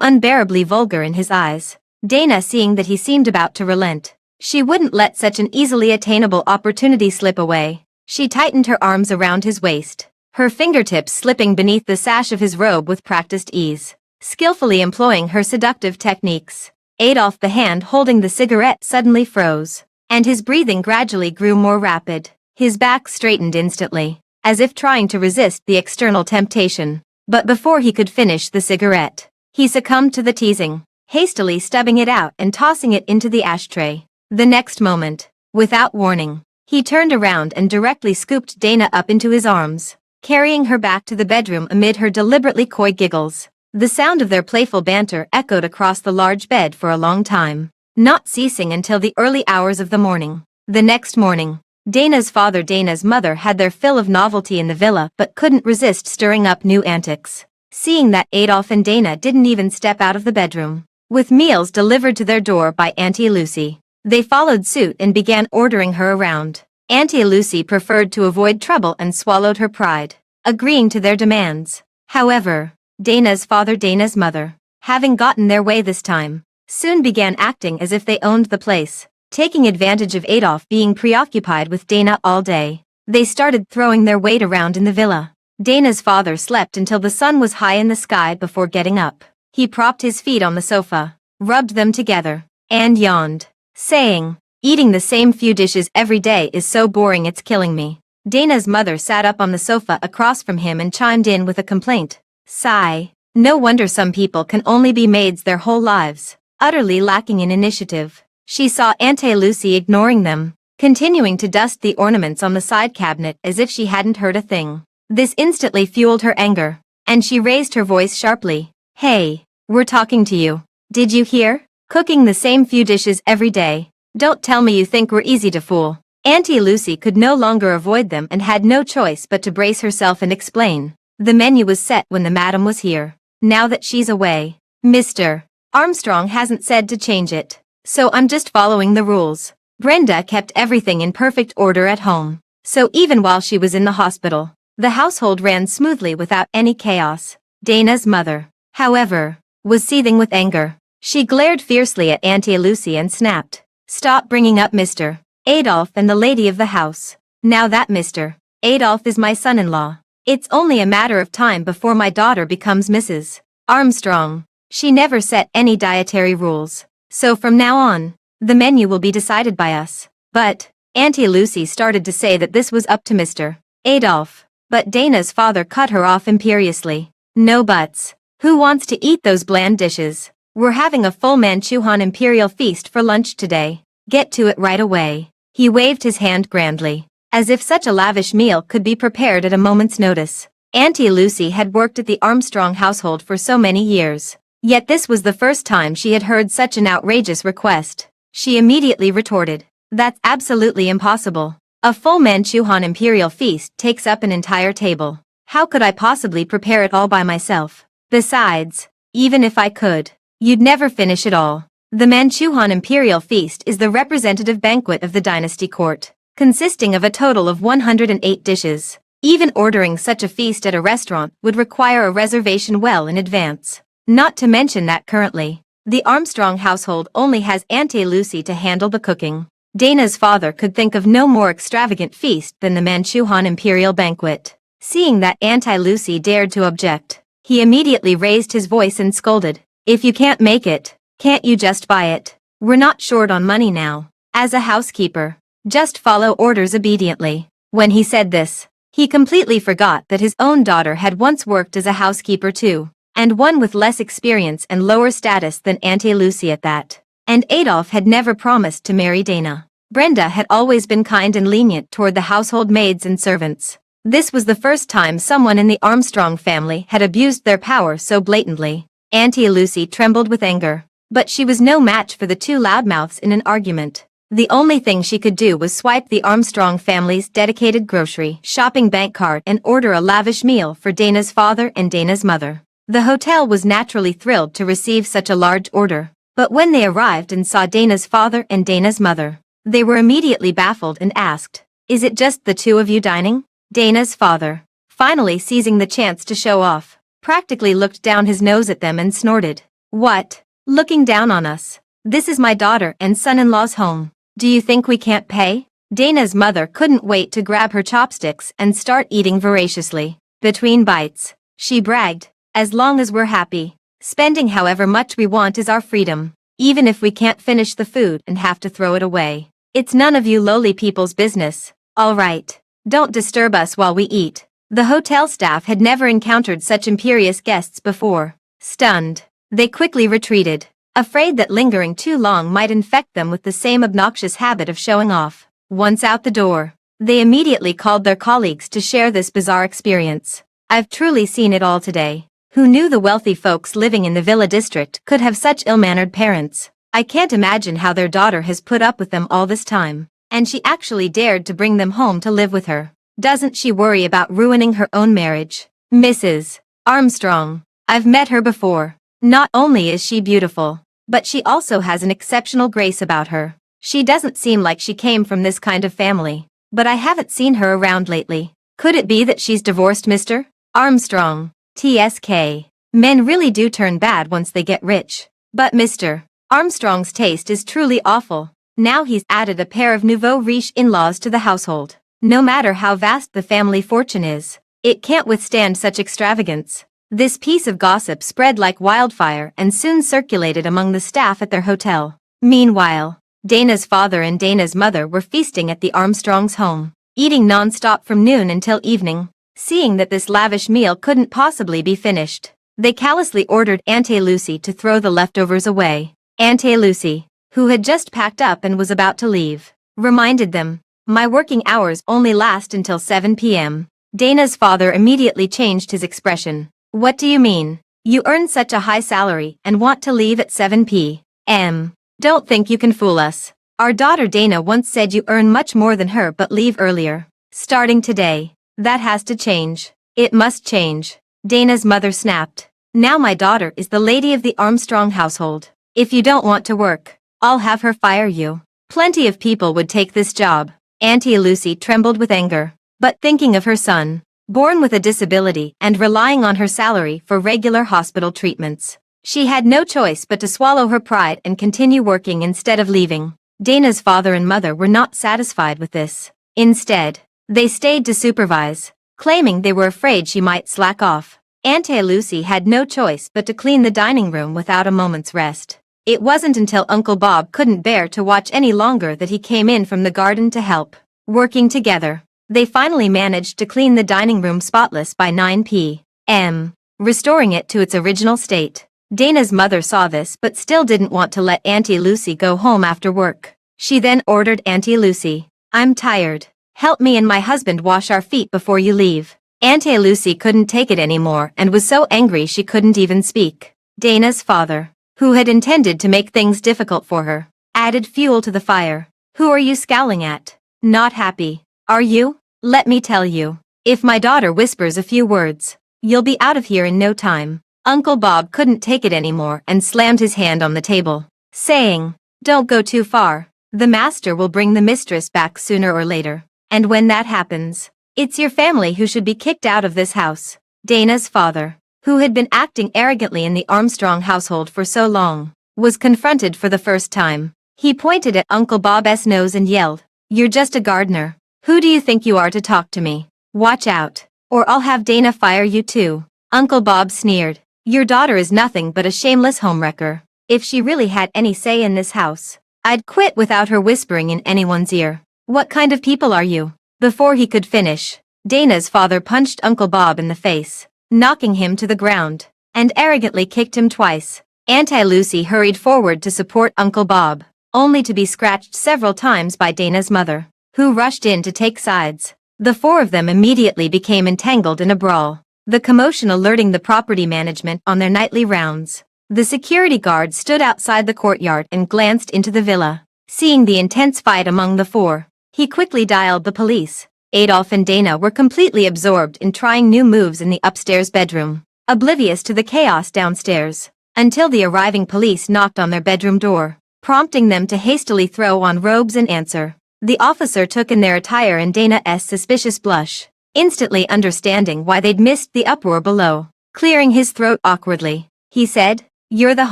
unbearably vulgar in his eyes. Dana, seeing that he seemed about to relent, she wouldn't let such an easily attainable opportunity slip away. She tightened her arms around his waist, her fingertips slipping beneath the sash of his robe with practiced ease, skillfully employing her seductive techniques. Adolf, the hand holding the cigarette, suddenly froze, and his breathing gradually grew more rapid. His back straightened instantly, as if trying to resist the external temptation. But before he could finish the cigarette, he succumbed to the teasing, hastily stubbing it out and tossing it into the ashtray. The next moment, without warning, he turned around and directly scooped Dana up into his arms, carrying her back to the bedroom amid her deliberately coy giggles. The sound of their playful banter echoed across the large bed for a long time, not ceasing until the early hours of the morning. The next morning, Dana's father, Dana's mother had their fill of novelty in the villa but couldn't resist stirring up new antics. Seeing that Adolf and Dana didn't even step out of the bedroom, with meals delivered to their door by Auntie Lucy, they followed suit and began ordering her around. Auntie Lucy preferred to avoid trouble and swallowed her pride, agreeing to their demands. However, Dana's father, Dana's mother, having gotten their way this time, soon began acting as if they owned the place. Taking advantage of Adolf being preoccupied with Dana all day, they started throwing their weight around in the villa. Dana's father slept until the sun was high in the sky before getting up. He propped his feet on the sofa, rubbed them together, and yawned, saying, "Eating the same few dishes every day is so boring it's killing me." Dana's mother sat up on the sofa across from him and chimed in with a complaint. Sigh. No wonder some people can only be maids their whole lives. Utterly lacking in initiative, she saw Auntie Lucy ignoring them, continuing to dust the ornaments on the side cabinet as if she hadn't heard a thing. This instantly fueled her anger, and she raised her voice sharply. "Hey, we're talking to you. Did you hear? Cooking the same few dishes every day. Don't tell me you think we're easy to fool." Auntie Lucy could no longer avoid them and had no choice but to brace herself and explain. The menu was set when the madam was here. Now that she's away, Mr. Armstrong hasn't said to change it, so I'm just following the rules. Brenda kept everything in perfect order at home, so even while she was in the hospital, the household ran smoothly without any chaos. Dana's mother, however, was seething with anger. She glared fiercely at Auntie Lucy and snapped, "Stop bringing up Mr. Adolf and the lady of the house. Now that Mr. Adolf is my son-in-law, it's only a matter of time before my daughter becomes Mrs. Armstrong." She never set any dietary rules, so from now on, the menu will be decided by us. But Auntie Lucy started to say that this was up to Mr. Adolf, but Dana's father cut her off imperiously. "No buts. Who wants to eat those bland dishes? We're having a full Manchuhan imperial feast for lunch today. Get to it right away." He waved his hand grandly, as if such a lavish meal could be prepared at a moment's notice. Auntie Lucy had worked at the Armstrong household for so many years, yet this was the first time she had heard such an outrageous request. She immediately retorted, "That's absolutely impossible. A full Manchuhan imperial feast takes up an entire table. How could I possibly prepare it all by myself? Besides, even if I could, you'd never finish it all." The Manchuhan Imperial Feast is the representative banquet of the dynasty court, consisting of a total of 108 dishes. Even ordering such a feast at a restaurant would require a reservation well in advance. Not to mention that currently, the Armstrong household only has Auntie Lucy to handle the cooking. Dana's father could think of no more extravagant feast than the Manchuhan Imperial Banquet. Seeing that Auntie Lucy dared to object, he immediately raised his voice and scolded, "If you can't make it, can't you just buy it? We're not short on money now. As a housekeeper, just follow orders obediently." When he said this, he completely forgot that his own daughter had once worked as a housekeeper too, and one with less experience and lower status than Auntie Lucy at that. And Adolf had never promised to marry Dana. Brenda had always been kind and lenient toward the household maids and servants. This was the first time someone in the Armstrong family had abused their power so blatantly. Auntie Lucy trembled with anger, but she was no match for the two loudmouths in an argument. The only thing she could do was swipe the Armstrong family's dedicated grocery shopping bank card and order a lavish meal for Dana's father and Dana's mother. The hotel was naturally thrilled to receive such a large order, but when they arrived and saw Dana's father and Dana's mother, they were immediately baffled and asked, "Is it just the two of you dining?" Dana's father, finally seizing the chance to show off, practically looked down his nose at them and snorted, "What? Looking down on us? This is my daughter and son-in-law's home. Do you think we can't pay?" Dana's mother couldn't wait to grab her chopsticks and start eating voraciously. Between bites, she bragged, "As long as we're happy, spending however much we want is our freedom, even if we can't finish the food and have to throw it away. It's none of you lowly people's business. All right, don't disturb us while we eat." The hotel staff had never encountered such imperious guests before. Stunned, they quickly retreated, afraid that lingering too long might infect them with the same obnoxious habit of showing off. Once out the door, they immediately called their colleagues to share this bizarre experience. "I've truly seen it all today. Who knew the wealthy folks living in the Villa District could have such ill-mannered parents? I can't imagine how their daughter has put up with them all this time. And she actually dared to bring them home to live with her. Doesn't she worry about ruining her own marriage?" Mrs. Armstrong. I've met her before. Not only is she beautiful, but she also has an exceptional grace about her. She doesn't seem like she came from this kind of family, but I haven't seen her around lately. Could it be that she's divorced, Mr. Armstrong? TSK. Men really do turn bad once they get rich. But Mr. Armstrong's taste is truly awful. Now he's added a pair of nouveau riche in-laws to the household. No matter how vast the family fortune is, it can't withstand such extravagance. This piece of gossip spread like wildfire and soon circulated among the staff at their hotel. Meanwhile, Dana's father and Dana's mother were feasting at the Armstrongs' home, eating non-stop from noon until evening. Seeing that this lavish meal couldn't possibly be finished, they callously ordered Auntie Lucy to throw the leftovers away. Auntie Lucy, who had just packed up and was about to leave, reminded them, "My working hours only last until 7 p.m. Dana's father immediately changed his expression. "What do you mean? You earn such a high salary and want to leave at 7 p.m. Don't think you can fool us. Our daughter Dana once said you earn much more than her but leave earlier. Starting today, that has to change. It must change." Dana's mother snapped. "Now my daughter is the lady of the Armstrong household. If you don't want to work, I'll have her fire you. Plenty of people would take this job." Auntie Lucy trembled with anger, but thinking of her son, born with a disability and relying on her salary for regular hospital treatments, she had no choice but to swallow her pride and continue working instead of leaving. Dana's father and mother were not satisfied with this. Instead, they stayed to supervise, claiming they were afraid she might slack off. Auntie Lucy had no choice but to clean the dining room without a moment's rest. It wasn't until Uncle Bob couldn't bear to watch any longer that he came in from the garden to help. Working together, they finally managed to clean the dining room spotless by 9 p.m., restoring it to its original state. Dana's mother saw this but still didn't want to let Auntie Lucy go home after work. She then ordered Auntie Lucy, "I'm tired. Help me and my husband wash our feet before you leave." Auntie Lucy couldn't take it anymore and was so angry she couldn't even speak. Dana's father, who had intended to make things difficult for her, added fuel to the fire. "Who are you scowling at? Not happy, are you? Let me tell you, if my daughter whispers a few words, you'll be out of here in no time." Uncle Bob couldn't take it anymore and slammed his hand on the table. saying, "Don't go too far. The master will bring the mistress back sooner or later. And when that happens, it's your family who should be kicked out of this house." Dana's father, who had been acting arrogantly in the Armstrong household for so long, was confronted for the first time. He pointed at Uncle Bob's nose and yelled, "You're just a gardener. Who do you think you are to talk to me? Watch out, or I'll have Dana fire you too." Uncle Bob sneered, "Your daughter is nothing but a shameless homewrecker. If she really had any say in this house, I'd quit without her whispering in anyone's ear. What kind of people are you?" Before he could finish, Dana's father punched Uncle Bob in the face, knocking him to the ground, and arrogantly kicked him twice. Auntie Lucy hurried forward to support Uncle Bob, only to be scratched several times by Dana's mother, who rushed in to take sides. The four of them immediately became entangled in a brawl, the commotion alerting the property management on their nightly rounds. The security guard stood outside the courtyard and glanced into the villa. Seeing the intense fight among the four, he quickly dialed the police. Adolf and Dana were completely absorbed in trying new moves in the upstairs bedroom, oblivious to the chaos downstairs, until the arriving police knocked on their bedroom door, prompting them to hastily throw on robes and answer. The officer took in their attire and Dana's suspicious blush, instantly understanding why they'd missed the uproar below. Clearing his throat awkwardly, he said, "You're the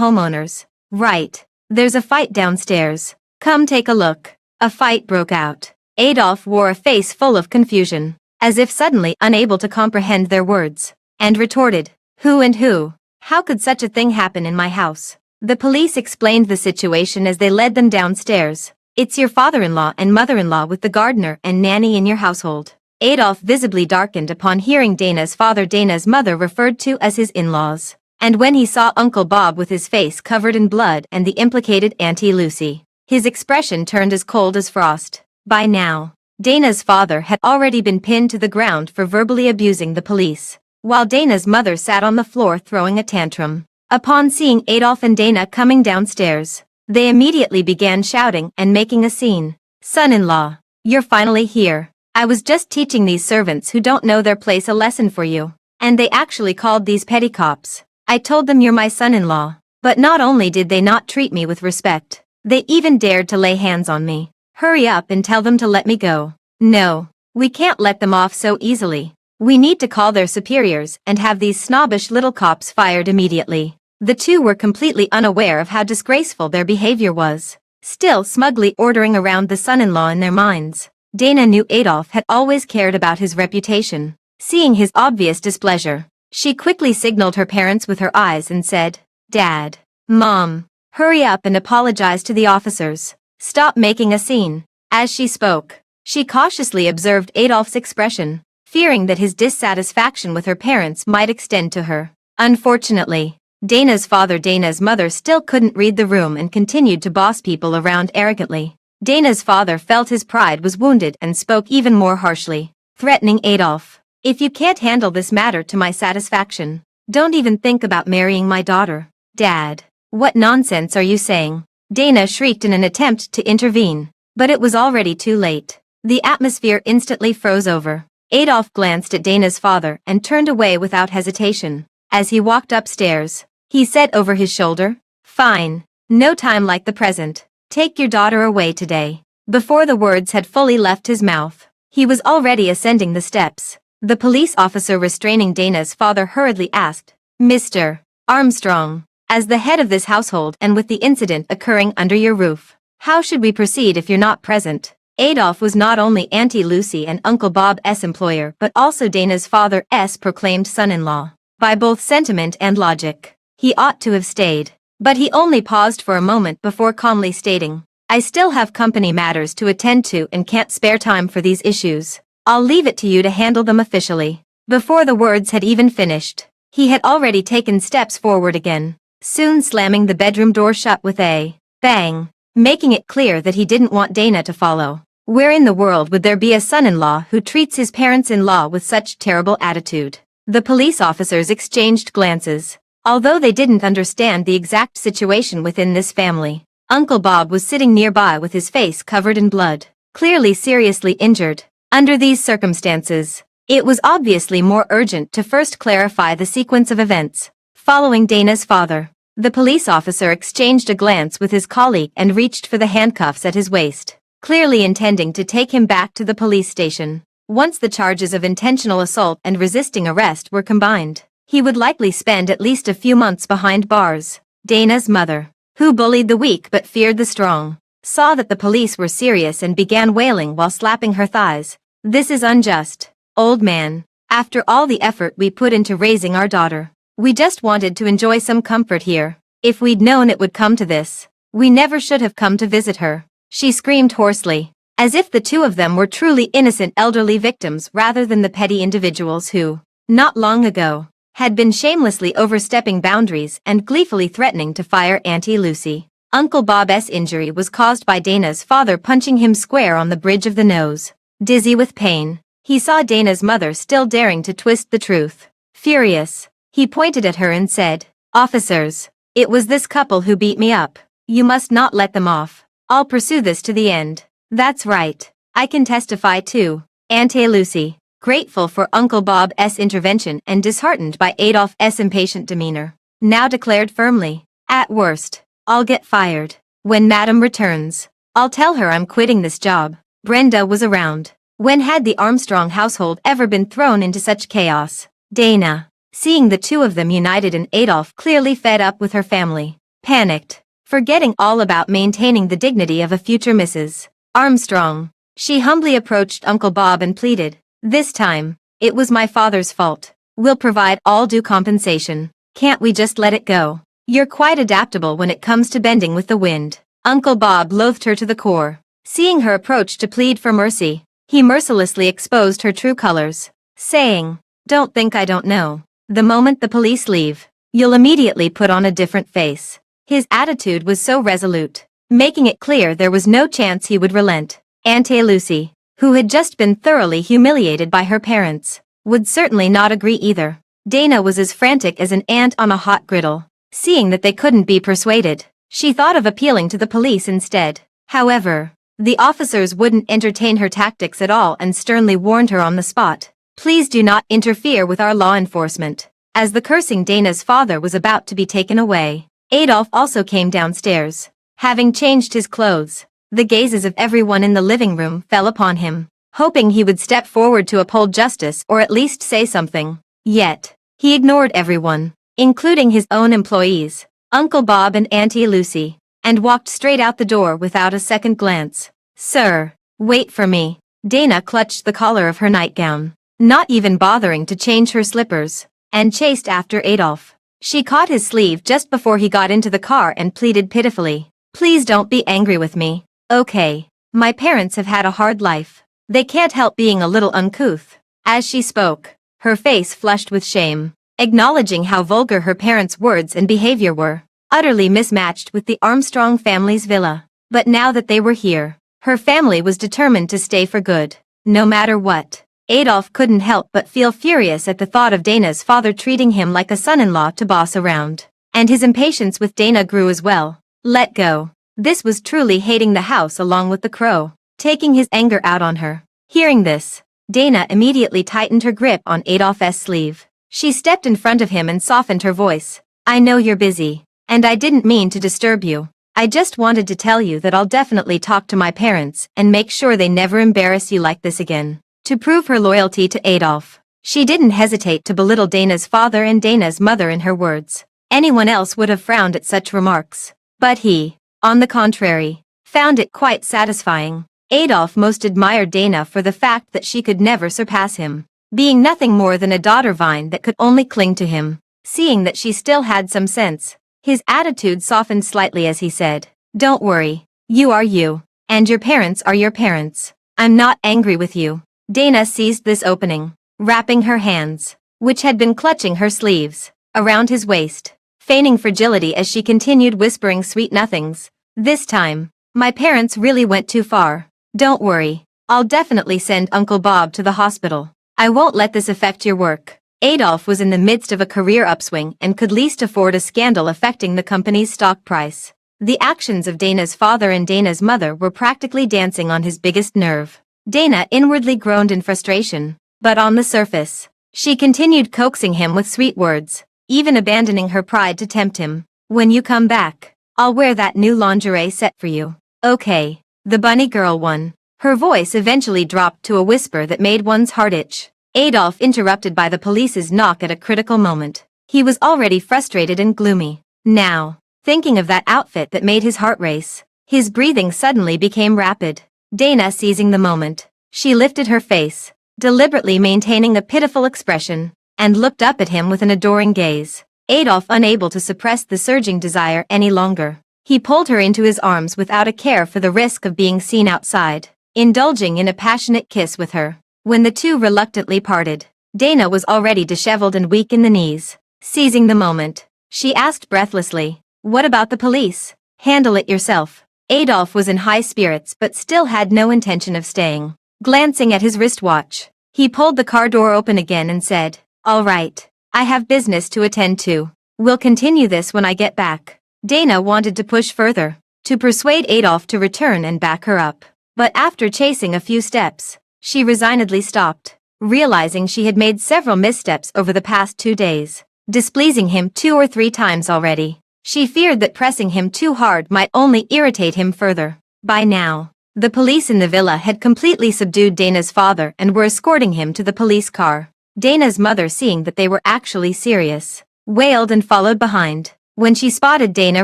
homeowners, right? There's a fight downstairs. Come take a look." A fight broke out. Adolf wore a face full of confusion, as if suddenly unable to comprehend their words, and retorted, "Who and who? How could such a thing happen in my house?" The police explained the situation as they led them downstairs. "It's your father-in-law and mother-in-law with the gardener and nanny in your household." Adolf visibly darkened upon hearing Dana's father Dana's mother referred to as his in-laws, and when he saw Uncle Bob with his face covered in blood and the implicated Auntie Lucy, his expression turned as cold as frost. By now, Dana's father had already been pinned to the ground for verbally abusing the police, while Dana's mother sat on the floor throwing a tantrum. Upon seeing Adolf and Dana coming downstairs, they immediately began shouting and making a scene. "Son-in-law, you're finally here. I was just teaching these servants who don't know their place a lesson for you, and they actually called these petty cops. I told them you're my son-in-law, but not only did they not treat me with respect, they even dared to lay hands on me. Hurry up and tell them to let me go." "No, we can't let them off so easily. We need to call their superiors and have these snobbish little cops fired immediately." The two were completely unaware of how disgraceful their behavior was, still smugly ordering around the son-in-law in their minds. Dana knew Adolf had always cared about his reputation. Seeing his obvious displeasure, she quickly signaled her parents with her eyes and said, "Dad, Mom, hurry up and apologize to the officers. Stop making a scene." As she spoke, she cautiously observed Adolf's expression, fearing that his dissatisfaction with her parents might extend to her. Unfortunately, Dana's father Dana's mother still couldn't read the room and continued to boss people around arrogantly. Dana's father felt his pride was wounded and spoke even more harshly, threatening Adolf, "If you can't handle this matter to my satisfaction, don't even think about marrying my daughter." "Dad, what nonsense are you saying?" Dana shrieked in an attempt to intervene, but it was already too late. The atmosphere instantly froze over. Adolf glanced at Dana's father and turned away without hesitation. As he walked upstairs, he said over his shoulder, "Fine, no time like the present. Take your daughter away today." Before the words had fully left his mouth, he was already ascending the steps. The police officer restraining Dana's father hurriedly asked, "Mr. Armstrong, as the head of this household and with the incident occurring under your roof, how should we proceed if you're not present?" Adolf was not only Auntie Lucy and Uncle Bob's employer but also Dana's father's proclaimed son-in-law. By both sentiment and logic, he ought to have stayed, but he only paused for a moment before calmly stating, "I still have company matters to attend to and can't spare time for these issues. I'll leave it to you to handle them officially." Before the words had even finished, he had already taken steps forward again, soon slamming the bedroom door shut with a bang, making it clear that he didn't want Dana to follow. Where in the world would there be a son-in-law who treats his parents-in-law with such terrible attitude? The police officers exchanged glances. Although they didn't understand the exact situation within this family, Uncle Bob was sitting nearby with his face covered in blood, clearly seriously injured. Under these circumstances, it was obviously more urgent to first clarify the sequence of events. Following Dana's father, The police officer exchanged a glance with his colleague and reached for the handcuffs at his waist, clearly intending to take him back to the police station. Once the charges of intentional assault and resisting arrest were combined, he would likely spend at least a few months behind bars. Dana's mother, who bullied the weak but feared the strong, saw that the police were serious and began wailing while slapping her thighs. "This is unjust, old man. After all the effort we put into raising our daughter, we just wanted to enjoy some comfort here. If we'd known it would come to this, we never should have come to visit her," she screamed hoarsely, as if the two of them were truly innocent elderly victims rather than the petty individuals who, not long ago, had been shamelessly overstepping boundaries and gleefully threatening to fire Auntie Lucy. Uncle Bob's injury was caused by Dana's father punching him square on the bridge of the nose. Dizzy with pain, he saw Dana's mother still daring to twist the truth. Furious, he pointed at her and said, "Officers, it was this couple who beat me up. You must not let them off. I'll pursue this to the end." "That's right. I can testify too." Auntie Lucy, grateful for Uncle Bob's intervention and disheartened by Adolph's impatient demeanor, now declared firmly, "At worst, I'll get fired. When Madam returns, I'll tell her I'm quitting this job." Brenda was around. When had the Armstrong household ever been thrown into such chaos? Dana, seeing the two of them united and Adolph clearly fed up with her family, panicked, forgetting all about maintaining the dignity of a future Mrs. Armstrong. She humbly approached Uncle Bob and pleaded, "This time, it was my father's fault. We'll provide all due compensation. Can't we just let it go? You're quite adaptable when it comes to bending with the wind." Uncle Bob loathed her to the core. Seeing her approach to plead for mercy, he mercilessly exposed her true colors, saying, "Don't think I don't know. The moment the police leave, you'll immediately put on a different face." His attitude was so resolute, making it clear there was no chance he would relent. Auntie Lucy, who had just been thoroughly humiliated by her parents, would certainly not agree either. Dana was as frantic as an ant on a hot griddle. Seeing that they couldn't be persuaded, she thought of appealing to the police instead. However, the officers wouldn't entertain her tactics at all and sternly warned her on the spot, "Please do not interfere with our law enforcement." As the cursing Dana's father was about to be taken away, Adolph also came downstairs. Having changed his clothes, the gazes of everyone in the living room fell upon him, hoping he would step forward to uphold justice or at least say something. Yet, he ignored everyone, including his own employees, Uncle Bob and Auntie Lucy, and walked straight out the door without a second glance. "Sir, wait for me." Dana clutched the collar of her nightgown, not even bothering to change her slippers, and chased after Adolph. She caught his sleeve just before he got into the car and pleaded pitifully, "Please don't be angry with me, okay? My parents have had a hard life. They can't help being a little uncouth." As she spoke, her face flushed with shame, acknowledging how vulgar her parents' words and behavior were, utterly mismatched with the Armstrong family's villa. But now that they were here, her family was determined to stay for good, no matter what. Adolph couldn't help but feel furious at the thought of Dana's father treating him like a son-in-law to boss around, and his impatience with Dana grew as well. Let go. This was truly hating the house along with the crow, taking his anger out on her. Hearing this, Dana immediately tightened her grip on Adolph's sleeve. She stepped in front of him and softened her voice. "I know you're busy, and I didn't mean to disturb you. I just wanted to tell you that I'll definitely talk to my parents and make sure they never embarrass you like this again." To prove her loyalty to Adolph, she didn't hesitate to belittle Dana's father and Dana's mother in her words. Anyone else would have frowned at such remarks, but he, on the contrary, found it quite satisfying. Adolph most admired Dana for the fact that she could never surpass him, being nothing more than a daughter vine that could only cling to him. Seeing that she still had some sense, his attitude softened slightly as he said, "Don't worry, you are you, and your parents are your parents. I'm not angry with you." Dana seized this opening, wrapping her hands, which had been clutching her sleeves, around his waist, feigning fragility as she continued whispering sweet nothings. "This time, my parents really went too far. Don't worry, I'll definitely send Uncle Bob to the hospital. I won't let this affect your work." Adolph was in the midst of a career upswing and could least afford a scandal affecting the company's stock price. The actions of Dana's father and Dana's mother were practically dancing on his biggest nerve. Dana inwardly groaned in frustration, but on the surface, she continued coaxing him with sweet words, even abandoning her pride to tempt him. When you come back, I'll wear that new lingerie set for you. Okay. The bunny girl won. Her voice eventually dropped to a whisper that made one's heart itch. Adolf interrupted by the police's knock at a critical moment. He was already frustrated and gloomy. Now, thinking of that outfit that made his heart race, his breathing suddenly became rapid. Dana seizing the moment, she lifted her face, deliberately maintaining a pitiful expression, and looked up at him with an adoring gaze. Adolf unable to suppress the surging desire any longer. He pulled her into his arms without a care for the risk of being seen outside, indulging in a passionate kiss with her. When the two reluctantly parted, Dana was already disheveled and weak in the knees. Seizing the moment, she asked breathlessly, "What about the police?" "Handle it yourself." Adolf was in high spirits but still had no intention of staying. Glancing at his wristwatch, he pulled the car door open again and said, "All right, I have business to attend to. We'll continue this when I get back." Dana wanted to push further, to persuade Adolf to return and back her up. But after chasing a few steps, she resignedly stopped, realizing she had made several missteps over the past 2 days, displeasing him 2 or 3 times already. She feared that pressing him too hard might only irritate him further. By now, the police in the villa had completely subdued Dana's father and were escorting him to the police car. Dana's mother, seeing that they were actually serious, wailed and followed behind. When she spotted Dana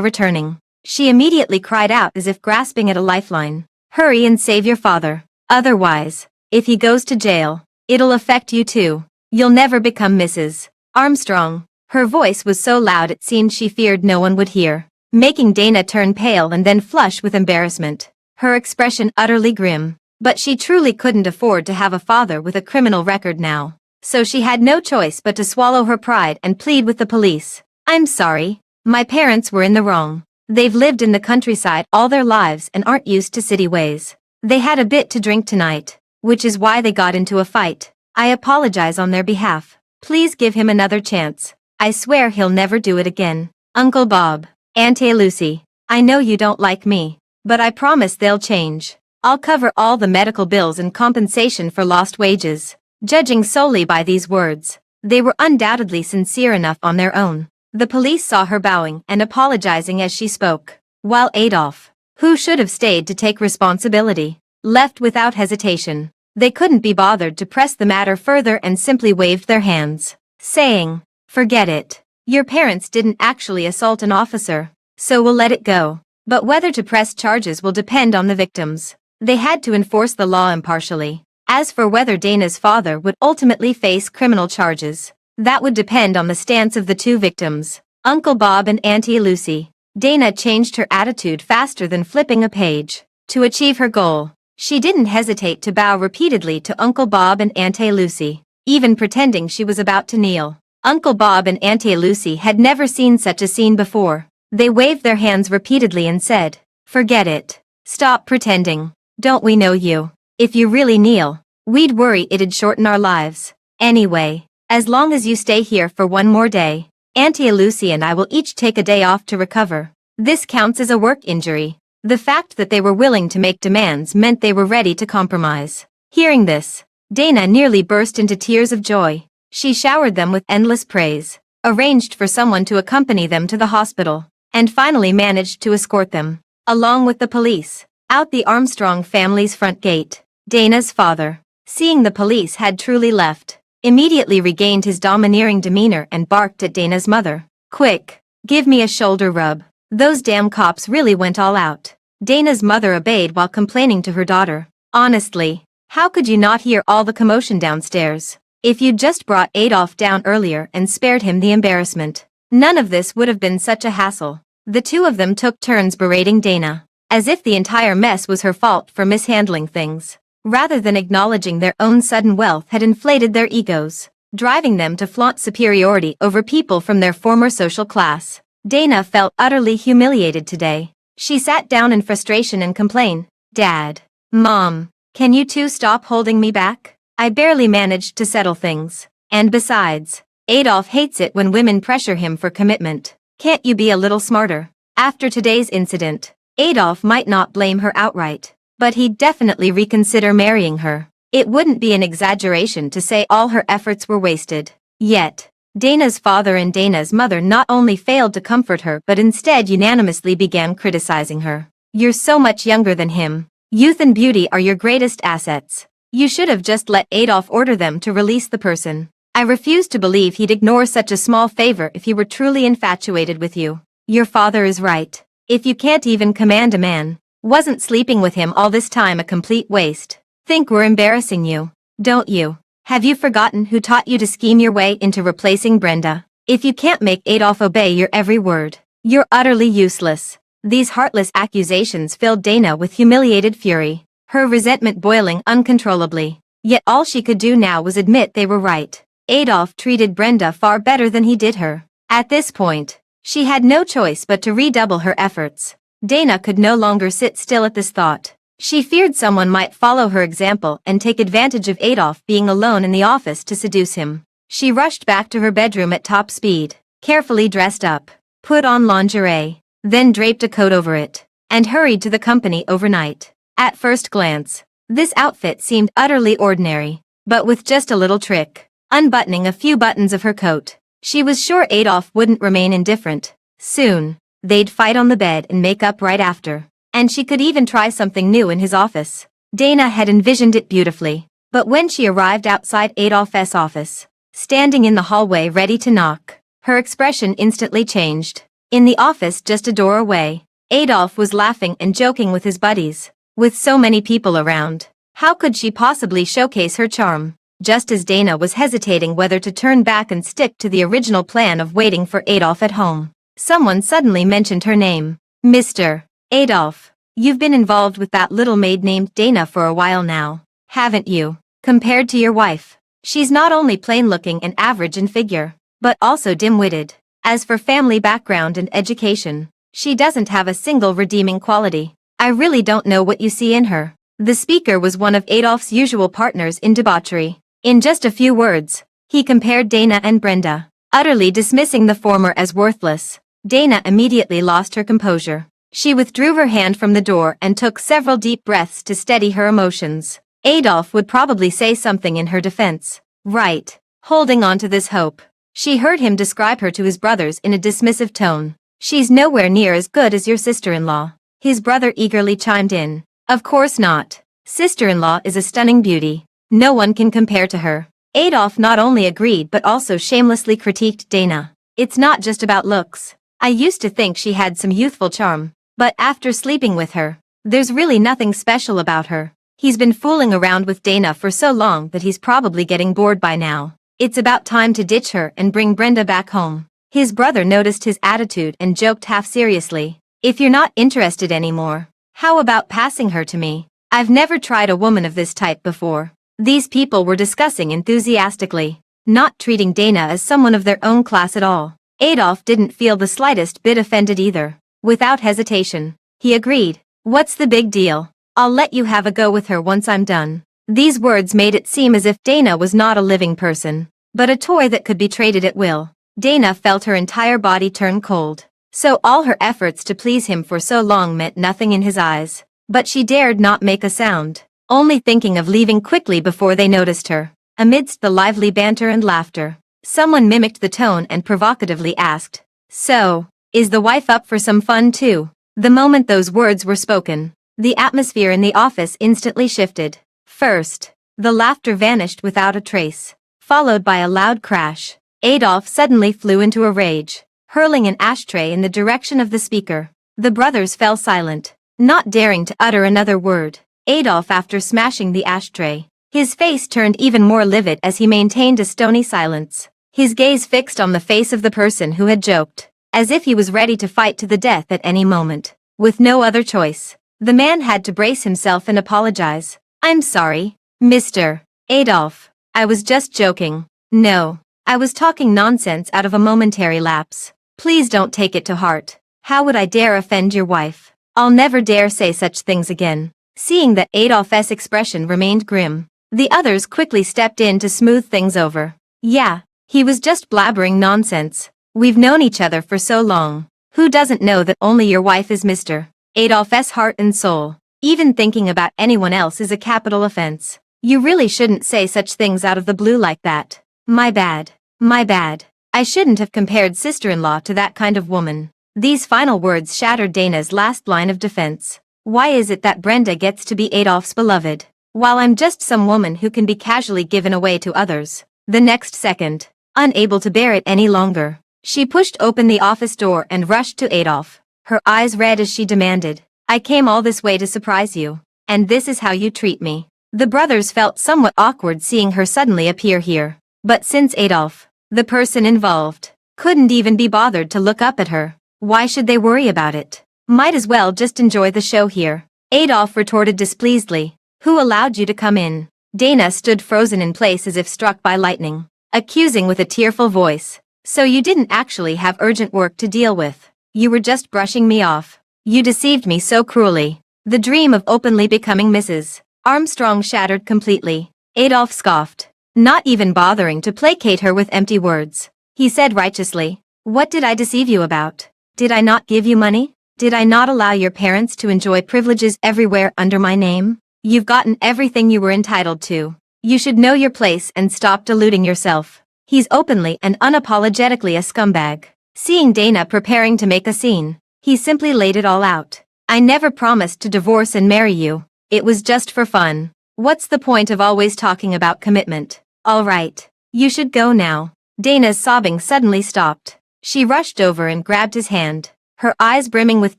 returning, she immediately cried out as if grasping at a lifeline. "Hurry and save your father. Otherwise, if he goes to jail, it'll affect you too. You'll never become Mrs. Armstrong." Her voice was so loud it seemed she feared no one would hear, making Dana turn pale and then flush with embarrassment, her expression utterly grim. But she truly couldn't afford to have a father with a criminal record now, so she had no choice but to swallow her pride and plead with the police. "I'm sorry. My parents were in the wrong. They've lived in the countryside all their lives and aren't used to city ways. They had a bit to drink tonight, which is why they got into a fight. I apologize on their behalf. Please give him another chance. I swear he'll never do it again. Uncle Bob, Auntie Lucy, I know you don't like me, but I promise they'll change. I'll cover all the medical bills and compensation for lost wages." Judging solely by these words, they were undoubtedly sincere enough on their own. The police saw her bowing and apologizing as she spoke, while Adolf, who should have stayed to take responsibility, left without hesitation. They couldn't be bothered to press the matter further and simply waved their hands, saying, "Forget it. Your parents didn't actually assault an officer, so we'll let it go. But whether to press charges will depend on the victims. They had to enforce the law impartially. As for whether Dana's father would ultimately face criminal charges, that would depend on the stance of the 2 victims, Uncle Bob and Auntie Lucy." Dana changed her attitude faster than flipping a page. To achieve her goal, she didn't hesitate to bow repeatedly to Uncle Bob and Auntie Lucy, even pretending she was about to kneel. Uncle Bob and Auntie Lucy had never seen such a scene before. They waved their hands repeatedly and said, "Forget it. Stop pretending. Don't we know you? If you really kneel, we'd worry it'd shorten our lives. Anyway, as long as you stay here for 1 more day, Auntie Lucy and I will each take a day off to recover. This counts as a work injury." The fact that they were willing to make demands meant they were ready to compromise. Hearing this, Dana nearly burst into tears of joy. She showered them with endless praise, arranged for someone to accompany them to the hospital, and finally managed to escort them, along with the police, out the Armstrong family's front gate. Dana's father, seeing the police had truly left, immediately regained his domineering demeanor and barked at Dana's mother. "Quick, give me a shoulder rub. Those damn cops really went all out." Dana's mother obeyed while complaining to her daughter. "Honestly, how could you not hear all the commotion downstairs? If you'd just brought Adolf down earlier and spared him the embarrassment, none of this would have been such a hassle." The 2 of them took turns berating Dana, as if the entire mess was her fault for mishandling things, rather than acknowledging their own sudden wealth had inflated their egos, driving them to flaunt superiority over people from their former social class. Dana felt utterly humiliated today. She sat down in frustration and complained, "Dad, Mom, can you 2 stop holding me back? I barely managed to settle things. And besides, Adolf hates it when women pressure him for commitment. Can't you be a little smarter?" After today's incident, Adolf might not blame her outright, but he'd definitely reconsider marrying her. It wouldn't be an exaggeration to say all her efforts were wasted. Yet, Dana's father and Dana's mother not only failed to comfort her but instead unanimously began criticizing her. You're so much younger than him. Youth and beauty are your greatest assets. You should have just let Adolf order them to release the person. I refuse to believe he'd ignore such a small favor if he were truly infatuated with you. Your father is right. If you can't even command a man, wasn't sleeping with him all this time a complete waste? Think we're embarrassing you, don't you? Have you forgotten who taught you to scheme your way into replacing Brenda? If you can't make Adolf obey your every word, you're utterly useless. These heartless accusations filled Dana with humiliated fury, her resentment boiling uncontrollably. Yet all she could do now was admit they were right. Adolf treated Brenda far better than he did her. At this point, she had no choice but to redouble her efforts. Dana could no longer sit still at this thought. She feared someone might follow her example and take advantage of Adolf being alone in the office to seduce him. She rushed back to her bedroom at top speed, carefully dressed up, put on lingerie, then draped a coat over it, and hurried to the company overnight. At first glance, this outfit seemed utterly ordinary, but with just a little trick, unbuttoning a few buttons of her coat, she was sure Adolf wouldn't remain indifferent. Soon, they'd fight on the bed and make up right after. And she could even try something new in his office. Dana had envisioned it beautifully, but when she arrived outside Adolf's office, standing in the hallway ready to knock, her expression instantly changed. In the office just a door away, Adolf was laughing and joking with his buddies. With so many people around, how could she possibly showcase her charm? Just as Dana was hesitating whether to turn back and stick to the original plan of waiting for Adolf at home, someone suddenly mentioned her name. Mr. Adolf, you've been involved with that little maid named Dana for a while now, haven't you? Compared to your wife, she's not only plain-looking and average in figure, but also dim-witted. As for family background and education, she doesn't have a single redeeming quality. I really don't know what you see in her. The speaker was one of Adolf's usual partners in debauchery. In just a few words, he compared Dana and Brenda, utterly dismissing the former as worthless. Dana immediately lost her composure. She withdrew her hand from the door and took several deep breaths to steady her emotions. Adolf would probably say something in her defense. Right. Holding on to this hope, she heard him describe her to his brothers in a dismissive tone. She's nowhere near as good as your sister-in-law. His brother eagerly chimed in. Of course not. Sister-in-law is a stunning beauty. No one can compare to her. Adolf not only agreed but also shamelessly critiqued Dana. It's not just about looks. I used to think she had some youthful charm. But after sleeping with her, there's really nothing special about her. He's been fooling around with Dana for so long that he's probably getting bored by now. It's about time to ditch her and bring Brenda back home. His brother noticed his attitude and joked half seriously. If you're not interested anymore, how about passing her to me? I've never tried a woman of this type before. These people were discussing enthusiastically, not treating Dana as someone of their own class at all. Adolf didn't feel the slightest bit offended either. Without hesitation, he agreed. What's the big deal? I'll let you have a go with her once I'm done. These words made it seem as if Dana was not a living person, but a toy that could be traded at will. Dana felt her entire body turn cold. So all her efforts to please him for so long meant nothing in his eyes. But she dared not make a sound, only thinking of leaving quickly before they noticed her. Amidst the lively banter and laughter, someone mimicked the tone and provocatively asked, So, is the wife up for some fun too? The moment those words were spoken, the atmosphere in the office instantly shifted. First, the laughter vanished without a trace, followed by a loud crash. Adolf suddenly flew into a rage, hurling an ashtray in the direction of the speaker. The brothers fell silent, not daring to utter another word. Adolf, after smashing the ashtray, his face turned even more livid as he maintained a stony silence, his gaze fixed on the face of the person who had joked, as if he was ready to fight to the death at any moment. With no other choice, the man had to brace himself and apologize. I'm sorry, Mr. Adolf. I was just joking. No, I was talking nonsense out of a momentary lapse. Please don't take it to heart. How would I dare offend your wife? I'll never dare say such things again. Seeing that Adolf's expression remained grim, the others quickly stepped in to smooth things over. Yeah, he was just blabbering nonsense. We've known each other for so long. Who doesn't know that only your wife is Mr. Adolf's heart and soul? Even thinking about anyone else is a capital offense. You really shouldn't say such things out of the blue like that. My bad. My bad. I shouldn't have compared sister-in-law to that kind of woman. These final words shattered Dana's last line of defense. Why is it that Brenda gets to be Adolf's beloved, while I'm just some woman who can be casually given away to others? The next second, unable to bear it any longer, she pushed open the office door and rushed to Adolf, her eyes red as she demanded, I came all this way to surprise you, and this is how you treat me. The brothers felt somewhat awkward seeing her suddenly appear here, but since Adolf, the person involved, couldn't even be bothered to look up at her, why should they worry about it? Might as well just enjoy the show here. Adolf retorted displeasedly, who allowed you to come in? Dana stood frozen in place as if struck by lightning, accusing with a tearful voice, so you didn't actually have urgent work to deal with. You were just brushing me off. You deceived me so cruelly. The dream of openly becoming Mrs. Armstrong shattered completely. Adolf scoffed, not even bothering to placate her with empty words. He said righteously, what did I deceive you about? Did I not give you money? Did I not allow your parents to enjoy privileges everywhere under my name? You've gotten everything you were entitled to. You should know your place and stop deluding yourself. He's openly and unapologetically a scumbag. Seeing Dana preparing to make a scene, he simply laid it all out. I never promised to divorce and marry you. It was just for fun. What's the point of always talking about commitment? All right. You should go now. Dana's sobbing suddenly stopped. She rushed over and grabbed his hand, her eyes brimming with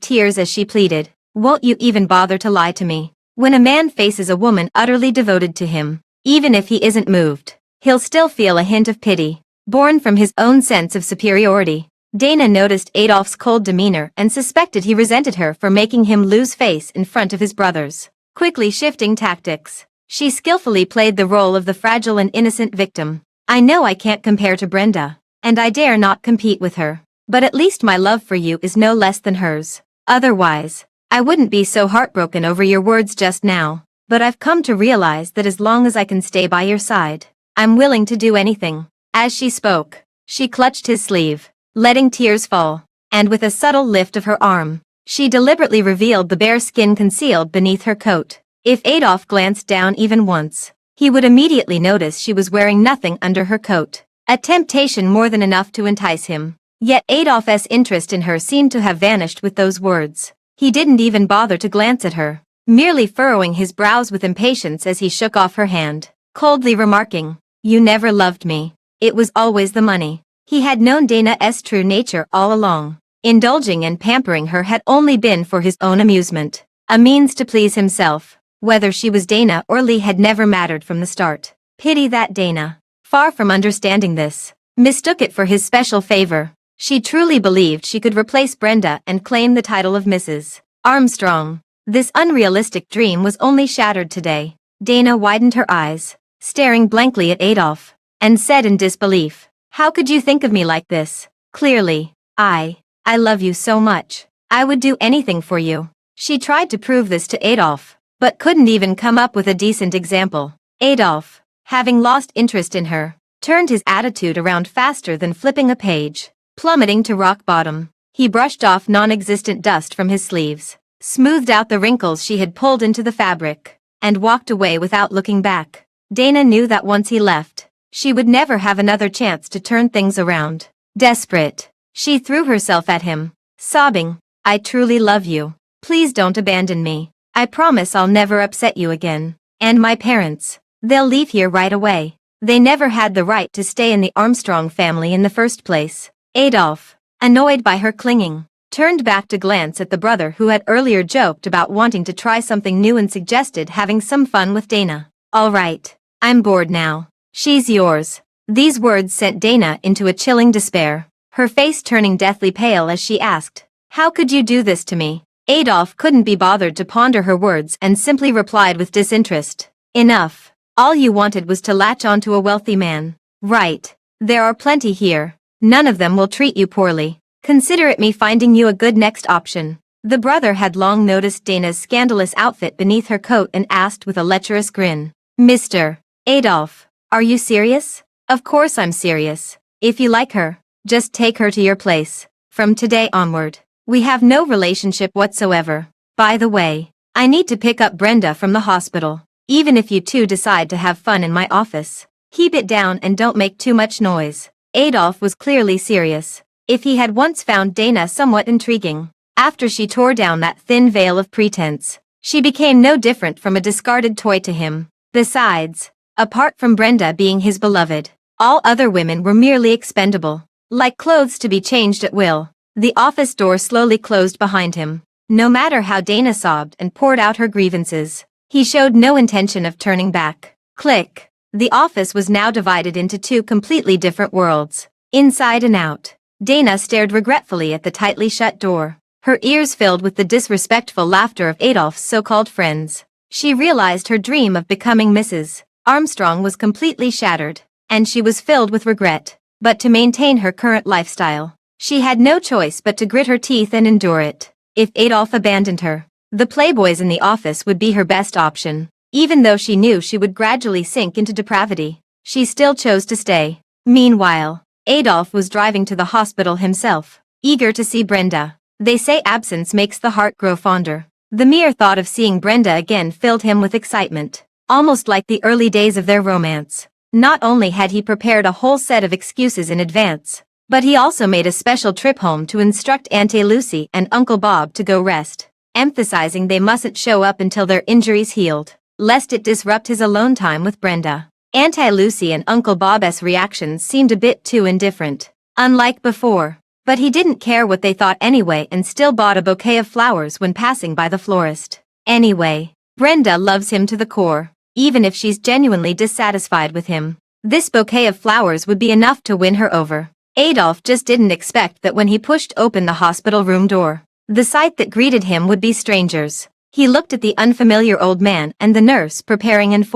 tears as she pleaded, won't you even bother to lie to me? When a man faces a woman utterly devoted to him, even if he isn't moved, he'll still feel a hint of pity, born from his own sense of superiority. Dana noticed Adolf's cold demeanor and suspected he resented her for making him lose face in front of his brothers. Quickly shifting tactics, she skillfully played the role of the fragile and innocent victim. I know I can't compare to Brenda, and I dare not compete with her, but at least my love for you is no less than hers. Otherwise, I wouldn't be so heartbroken over your words just now, but I've come to realize that as long as I can stay by your side, I'm willing to do anything. As she spoke, she clutched his sleeve, letting tears fall, and with a subtle lift of her arm, she deliberately revealed the bare skin concealed beneath her coat. If Adolf glanced down even once, he would immediately notice she was wearing nothing under her coat, a temptation more than enough to entice him. Yet Adolf's interest in her seemed to have vanished with those words. He didn't even bother to glance at her, merely furrowing his brows with impatience as he shook off her hand, coldly remarking, you never loved me. It was always the money. He had known Dana's true nature all along. Indulging and pampering her had only been for his own amusement, a means to please himself. Whether she was Dana or Lee had never mattered from the start. Pity that Dana, far from understanding this, mistook it for his special favor. She truly believed she could replace Brenda and claim the title of Mrs. Armstrong. This unrealistic dream was only shattered today. Dana widened her eyes, staring blankly at Adolf, and said in disbelief, how could you think of me like this? Clearly, I love you so much. I would do anything for you. She tried to prove this to Adolf, but couldn't even come up with a decent example. Adolf, having lost interest in her, turned his attitude around faster than flipping a page. Plummeting to rock bottom, he brushed off non-existent dust from his sleeves, smoothed out the wrinkles she had pulled into the fabric, and walked away without looking back. Dana knew that once he left, she would never have another chance to turn things around. Desperate, she threw herself at him, sobbing, I truly love you. Please don't abandon me. I promise I'll never upset you again. And my parents, they'll leave here right away. They never had the right to stay in the Armstrong family in the first place. Adolf, annoyed by her clinging, turned back to glance at the brother who had earlier joked about wanting to try something new and suggested having some fun with Dana. All right, I'm bored now. She's yours. These words sent Dana into a chilling despair, her face turning deathly pale as she asked, how could you do this to me? Adolf couldn't be bothered to ponder her words and simply replied with disinterest. Enough. All you wanted was to latch onto a wealthy man. Right. There are plenty here. None of them will treat you poorly. Consider it me finding you a good next option. The brother had long noticed Dana's scandalous outfit beneath her coat and asked with a lecherous grin. Mr. Adolf, are you serious? Of course I'm serious. If you like her, just take her to your place. From today onward, we have no relationship whatsoever. By the way, I need to pick up Brenda from the hospital. Even if you two decide to have fun in my office, keep it down and don't make too much noise. Adolf was clearly serious. If he had once found Dana somewhat intriguing, after she tore down that thin veil of pretense, she became no different from a discarded toy to him. Besides, apart from Brenda being his beloved, all other women were merely expendable, like clothes to be changed at will. The office door slowly closed behind him. No matter how Dana sobbed and poured out her grievances, he showed no intention of turning back. Click. The office was now divided into two completely different worlds, inside and out. Dana stared regretfully at the tightly shut door, her ears filled with the disrespectful laughter of Adolf's so-called friends. She realized her dream of becoming Mrs. Armstrong was completely shattered, and she was filled with regret. But to maintain her current lifestyle, she had no choice but to grit her teeth and endure it. If Adolf abandoned her, the playboys in the office would be her best option. Even though she knew she would gradually sink into depravity, she still chose to stay. Meanwhile, Adolf was driving to the hospital himself, eager to see Brenda. They say absence makes the heart grow fonder. The mere thought of seeing Brenda again filled him with excitement, almost like the early days of their romance. Not only had he prepared a whole set of excuses in advance, but he also made a special trip home to instruct Auntie Lucy and Uncle Bob to go rest, emphasizing they mustn't show up until their injuries healed, lest it disrupt his alone time with Brenda. Auntie Lucy and Uncle Bob's reactions seemed a bit too indifferent, unlike before, but he didn't care what they thought anyway and still bought a bouquet of flowers when passing by the florist. Anyway, Brenda loves him to the core, even if she's genuinely dissatisfied with him. This bouquet of flowers would be enough to win her over. Adolf just didn't expect that when he pushed open the hospital room door, the sight that greeted him would be strangers. He looked at the unfamiliar old man and the nurse preparing and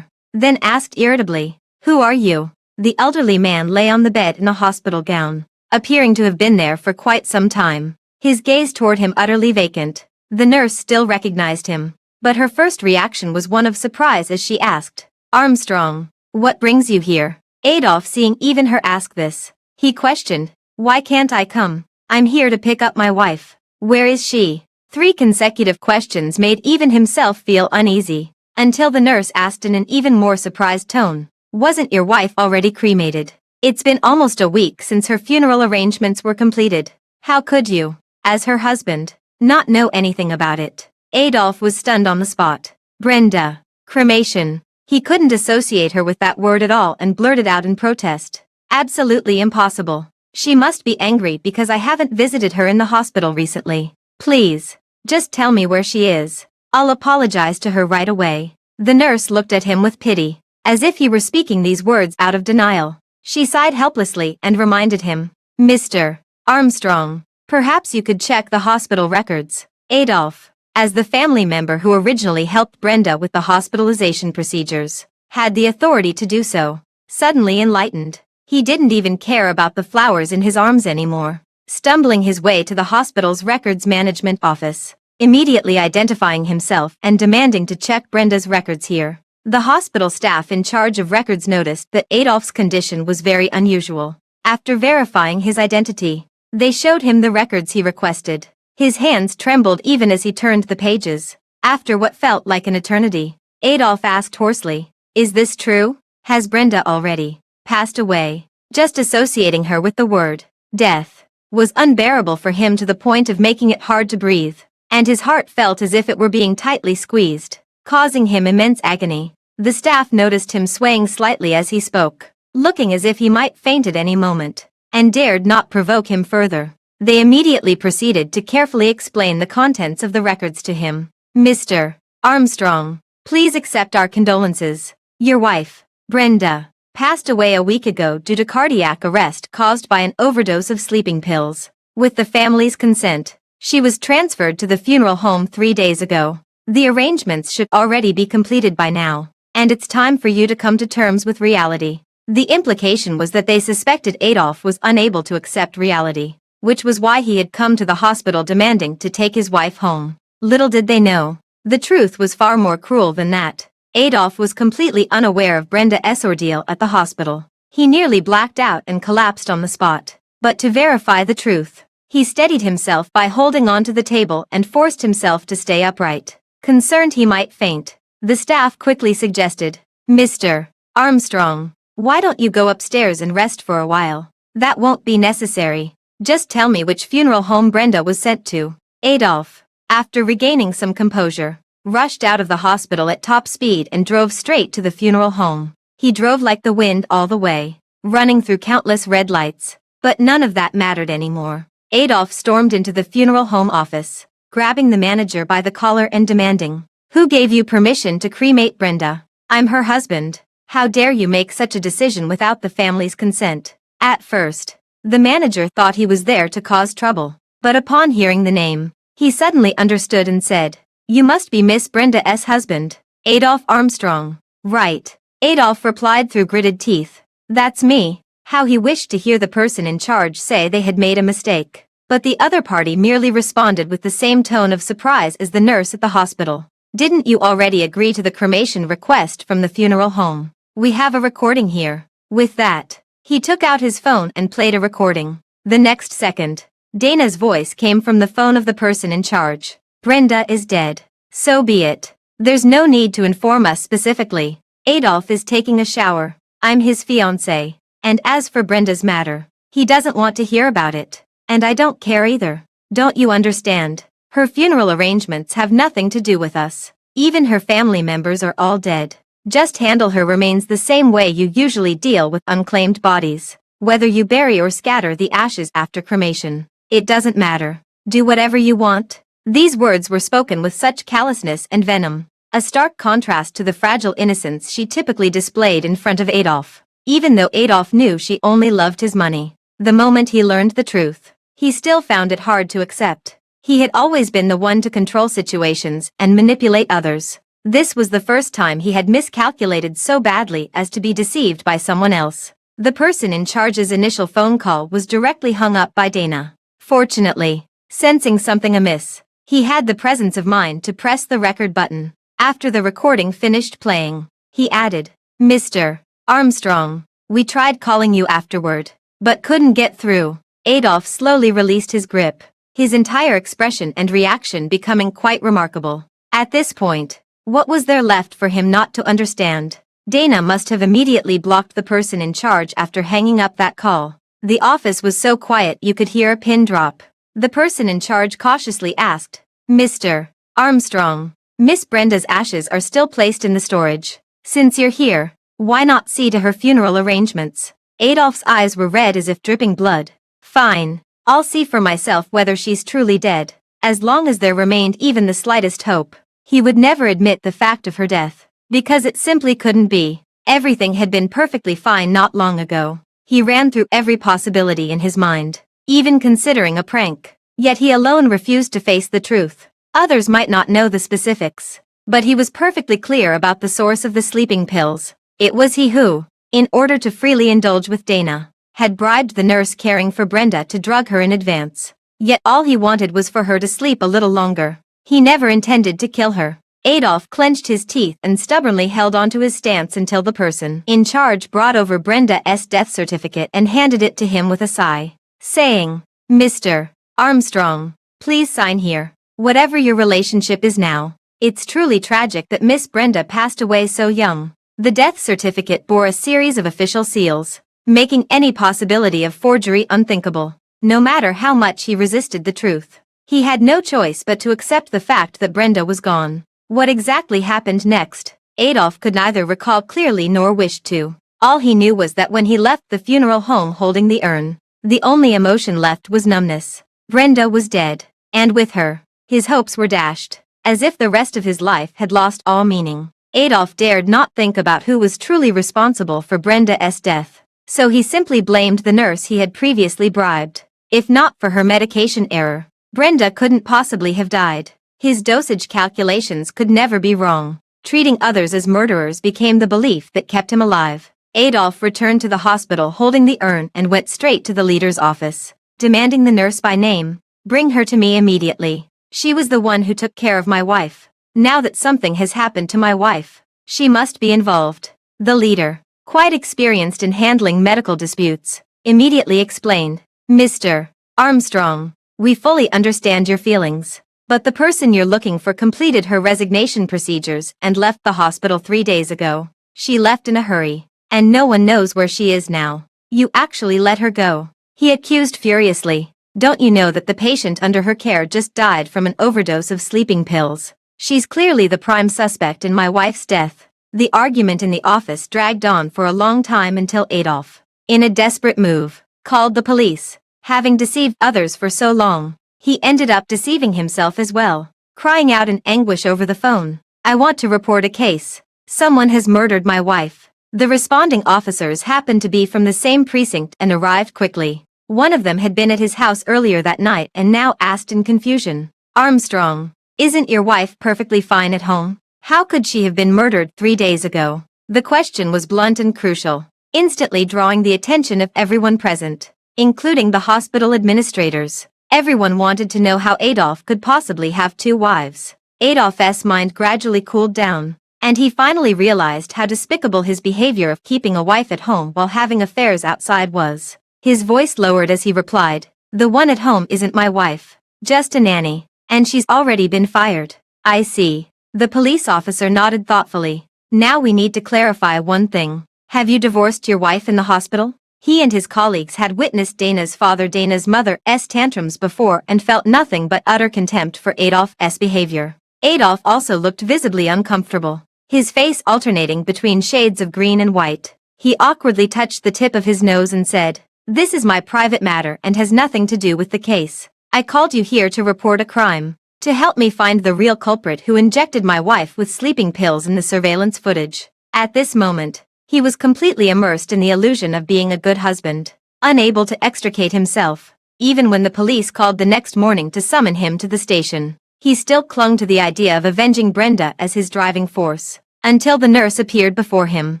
then asked irritably, "Who are you?" The elderly man lay on the bed in a hospital gown, appearing to have been there for quite some time, his gaze toward him utterly vacant. The nurse still recognized him, but her first reaction was one of surprise as she asked, "Armstrong, what brings you here?" Adolf, seeing even her ask this, he questioned, "Why can't I come? I'm here to pick up my wife. Where is she?" 3 consecutive questions made even himself feel uneasy, until the nurse asked in an even more surprised tone, "Wasn't your wife already cremated? It's been almost a week since her funeral arrangements were completed. How could you, as her husband, not know anything about it?" Adolf was stunned on the spot. Brenda. Cremation. He couldn't associate her with that word at all and blurted out in protest, "Absolutely impossible. She must be angry because I haven't visited her in the hospital recently. Please, just tell me where she is. I'll apologize to her right away." The nurse looked at him with pity, as if he were speaking these words out of denial. She sighed helplessly and reminded him, "Mr. Armstrong, perhaps you could check the hospital records." Adolf, as the family member who originally helped Brenda with the hospitalization procedures, had the authority to do so. Suddenly enlightened, he didn't even care about the flowers in his arms anymore. Stumbling his way to the hospital's records management office, immediately identifying himself and demanding to check Brenda's records here. The hospital staff in charge of records noticed that Adolf's condition was very unusual. After verifying his identity, they showed him the records he requested. His hands trembled even as he turned the pages. After what felt like an eternity, Adolf asked hoarsely, "Is this true? Has Brenda already passed away?" Just associating her with the word death was unbearable for him to the point of making it hard to breathe, and his heart felt as if it were being tightly squeezed, causing him immense agony. The staff noticed him swaying slightly as he spoke, looking as if he might faint at any moment, and dared not provoke him further. They immediately proceeded to carefully explain the contents of the records to him. "Mr. Armstrong, please accept our condolences. Your wife, Brenda, passed away a week ago due to cardiac arrest caused by an overdose of sleeping pills. With the family's consent, she was transferred to the funeral home 3 days ago. The arrangements should already be completed by now, and it's time for you to come to terms with reality." The implication was that they suspected Adolf was unable to accept reality, which was why he had come to the hospital demanding to take his wife home. Little did they know, the truth was far more cruel than that. Adolf was completely unaware of Brenda's ordeal at the hospital. He nearly blacked out and collapsed on the spot. But to verify the truth, he steadied himself by holding onto the table and forced himself to stay upright. Concerned he might faint, the staff quickly suggested, "Mr. Armstrong, why don't you go upstairs and rest for a while?" That won't be necessary. Just tell me which funeral home Brenda was sent to. Adolf, after regaining some composure, rushed out of the hospital at top speed and drove straight to the funeral home. He drove like the wind all the way, running through countless red lights. But none of that mattered anymore. Adolf stormed into the funeral home office, grabbing the manager by the collar and demanding, "Who gave you permission to cremate Brenda? I'm her husband. How dare you make such a decision without the family's consent?" At first, the manager thought he was there to cause trouble. But upon hearing the name, he suddenly understood and said, "You must be Miss Brenda's husband, Adolf Armstrong." "Right," Adolf replied through gritted teeth. "That's me." How he wished to hear the person in charge say they had made a mistake. But the other party merely responded with the same tone of surprise as the nurse at the hospital. "Didn't you already agree to the cremation request from the funeral home? We have a recording here." With that, he took out his phone and played a recording. The next second, Dana's voice came from the phone of the person in charge. "Brenda is dead. So be it. There's no need to inform us specifically. Adolf is taking a shower. I'm his fiancé. And as for Brenda's matter, he doesn't want to hear about it. And I don't care either. Don't you understand? Her funeral arrangements have nothing to do with us. Even her family members are all dead. Just handle her remains the same way you usually deal with unclaimed bodies. Whether you bury or scatter the ashes after cremation, it doesn't matter. Do whatever you want." These words were spoken with such callousness and venom, a stark contrast to the fragile innocence she typically displayed in front of Adolf. Even though Adolf knew she only loved his money, the moment he learned the truth, he still found it hard to accept. He had always been the one to control situations and manipulate others. This was the first time he had miscalculated so badly as to be deceived by someone else. The person in charge's initial phone call was directly hung up by Dana. Fortunately, sensing something amiss, he had the presence of mind to press the record button. After the recording finished playing, he added, "Mr. Armstrong, we tried calling you afterward, but couldn't get through." Adolf slowly released his grip, his entire expression and reaction becoming quite remarkable. At this point, what was there left for him not to understand? Dana must have immediately blocked the person in charge after hanging up that call. The office was so quiet you could hear a pin drop. The person in charge cautiously asked, "Mr. Armstrong, Miss Brenda's ashes are still placed in the storage. Since you're here, why not see to her funeral arrangements?" Adolf's eyes were red as if dripping blood. "Fine. I'll see for myself whether she's truly dead." As long as there remained even the slightest hope, he would never admit the fact of her death, because it simply couldn't be. Everything had been perfectly fine not long ago. He ran through every possibility in his mind, even considering a prank. Yet he alone refused to face the truth. Others might not know the specifics, but he was perfectly clear about the source of the sleeping pills. It was he who, in order to freely indulge with Dana, had bribed the nurse caring for Brenda to drug her in advance. Yet all he wanted was for her to sleep a little longer. He never intended to kill her. Adolf clenched his teeth and stubbornly held onto his stance until the person in charge brought over Brenda's death certificate and handed it to him with a sigh, saying, "Mr. Armstrong, please sign here. Whatever your relationship is now, it's truly tragic that Miss Brenda passed away so young." The death certificate bore a series of official seals, making any possibility of forgery unthinkable. No matter how much he resisted the truth, he had no choice but to accept the fact that Brenda was gone. What exactly happened next, Adolf could neither recall clearly nor wish to. All he knew was that when he left the funeral home holding the urn, the only emotion left was numbness. Brenda was dead, and with her, his hopes were dashed, as if the rest of his life had lost all meaning. Adolf dared not think about who was truly responsible for Brenda's death, so he simply blamed the nurse he had previously bribed. If not for her medication error, Brenda couldn't possibly have died. His dosage calculations could never be wrong. Treating others as murderers became the belief that kept him alive. Adolf returned to the hospital holding the urn and went straight to the leader's office, demanding the nurse by name. "Bring her to me immediately. She was the one who took care of my wife. Now that something has happened to my wife, she must be involved." The leader, quite experienced in handling medical disputes, immediately explained, "Mr. Armstrong, we fully understand your feelings, but the person you're looking for completed her resignation procedures and left the hospital 3 days ago. She left in a hurry, and no one knows where she is now. You actually let her go," he accused furiously. "Don't you know that the patient under her care just died from an overdose of sleeping pills? She's clearly the prime suspect in my wife's death." The argument in the office dragged on for a long time until Adolf, in a desperate move, called the police. Having deceived others for so long, he ended up deceiving himself as well, crying out in anguish over the phone, "I want to report a case. Someone has murdered my wife." The responding officers happened to be from the same precinct and arrived quickly. One of them had been at his house earlier that night and now asked in confusion, "Armstrong, isn't your wife perfectly fine at home? How could she have been murdered 3 days ago?" The question was blunt and crucial, instantly drawing the attention of everyone present, including the hospital administrators. Everyone wanted to know how Adolf could possibly have 2 wives. Adolf's mind gradually cooled down, and he finally realized how despicable his behavior of keeping a wife at home while having affairs outside was. His voice lowered as he replied, "The one at home isn't my wife, just a nanny, and she's already been fired." "I see." The police officer nodded thoughtfully. "Now we need to clarify one thing. Have you divorced your wife in the hospital?" He and his colleagues had witnessed Dana's father Dana's mother's tantrums before and felt nothing but utter contempt for Adolf's behavior. Adolf also looked visibly uncomfortable, his face alternating between shades of green and white. He awkwardly touched the tip of his nose and said, "This is my private matter and has nothing to do with the case. I called you here to report a crime, to help me find the real culprit who injected my wife with sleeping pills in the surveillance footage." At this moment, he was completely immersed in the illusion of being a good husband, unable to extricate himself. Even when the police called the next morning to summon him to the station, he still clung to the idea of avenging Brenda as his driving force. Until the nurse appeared before him,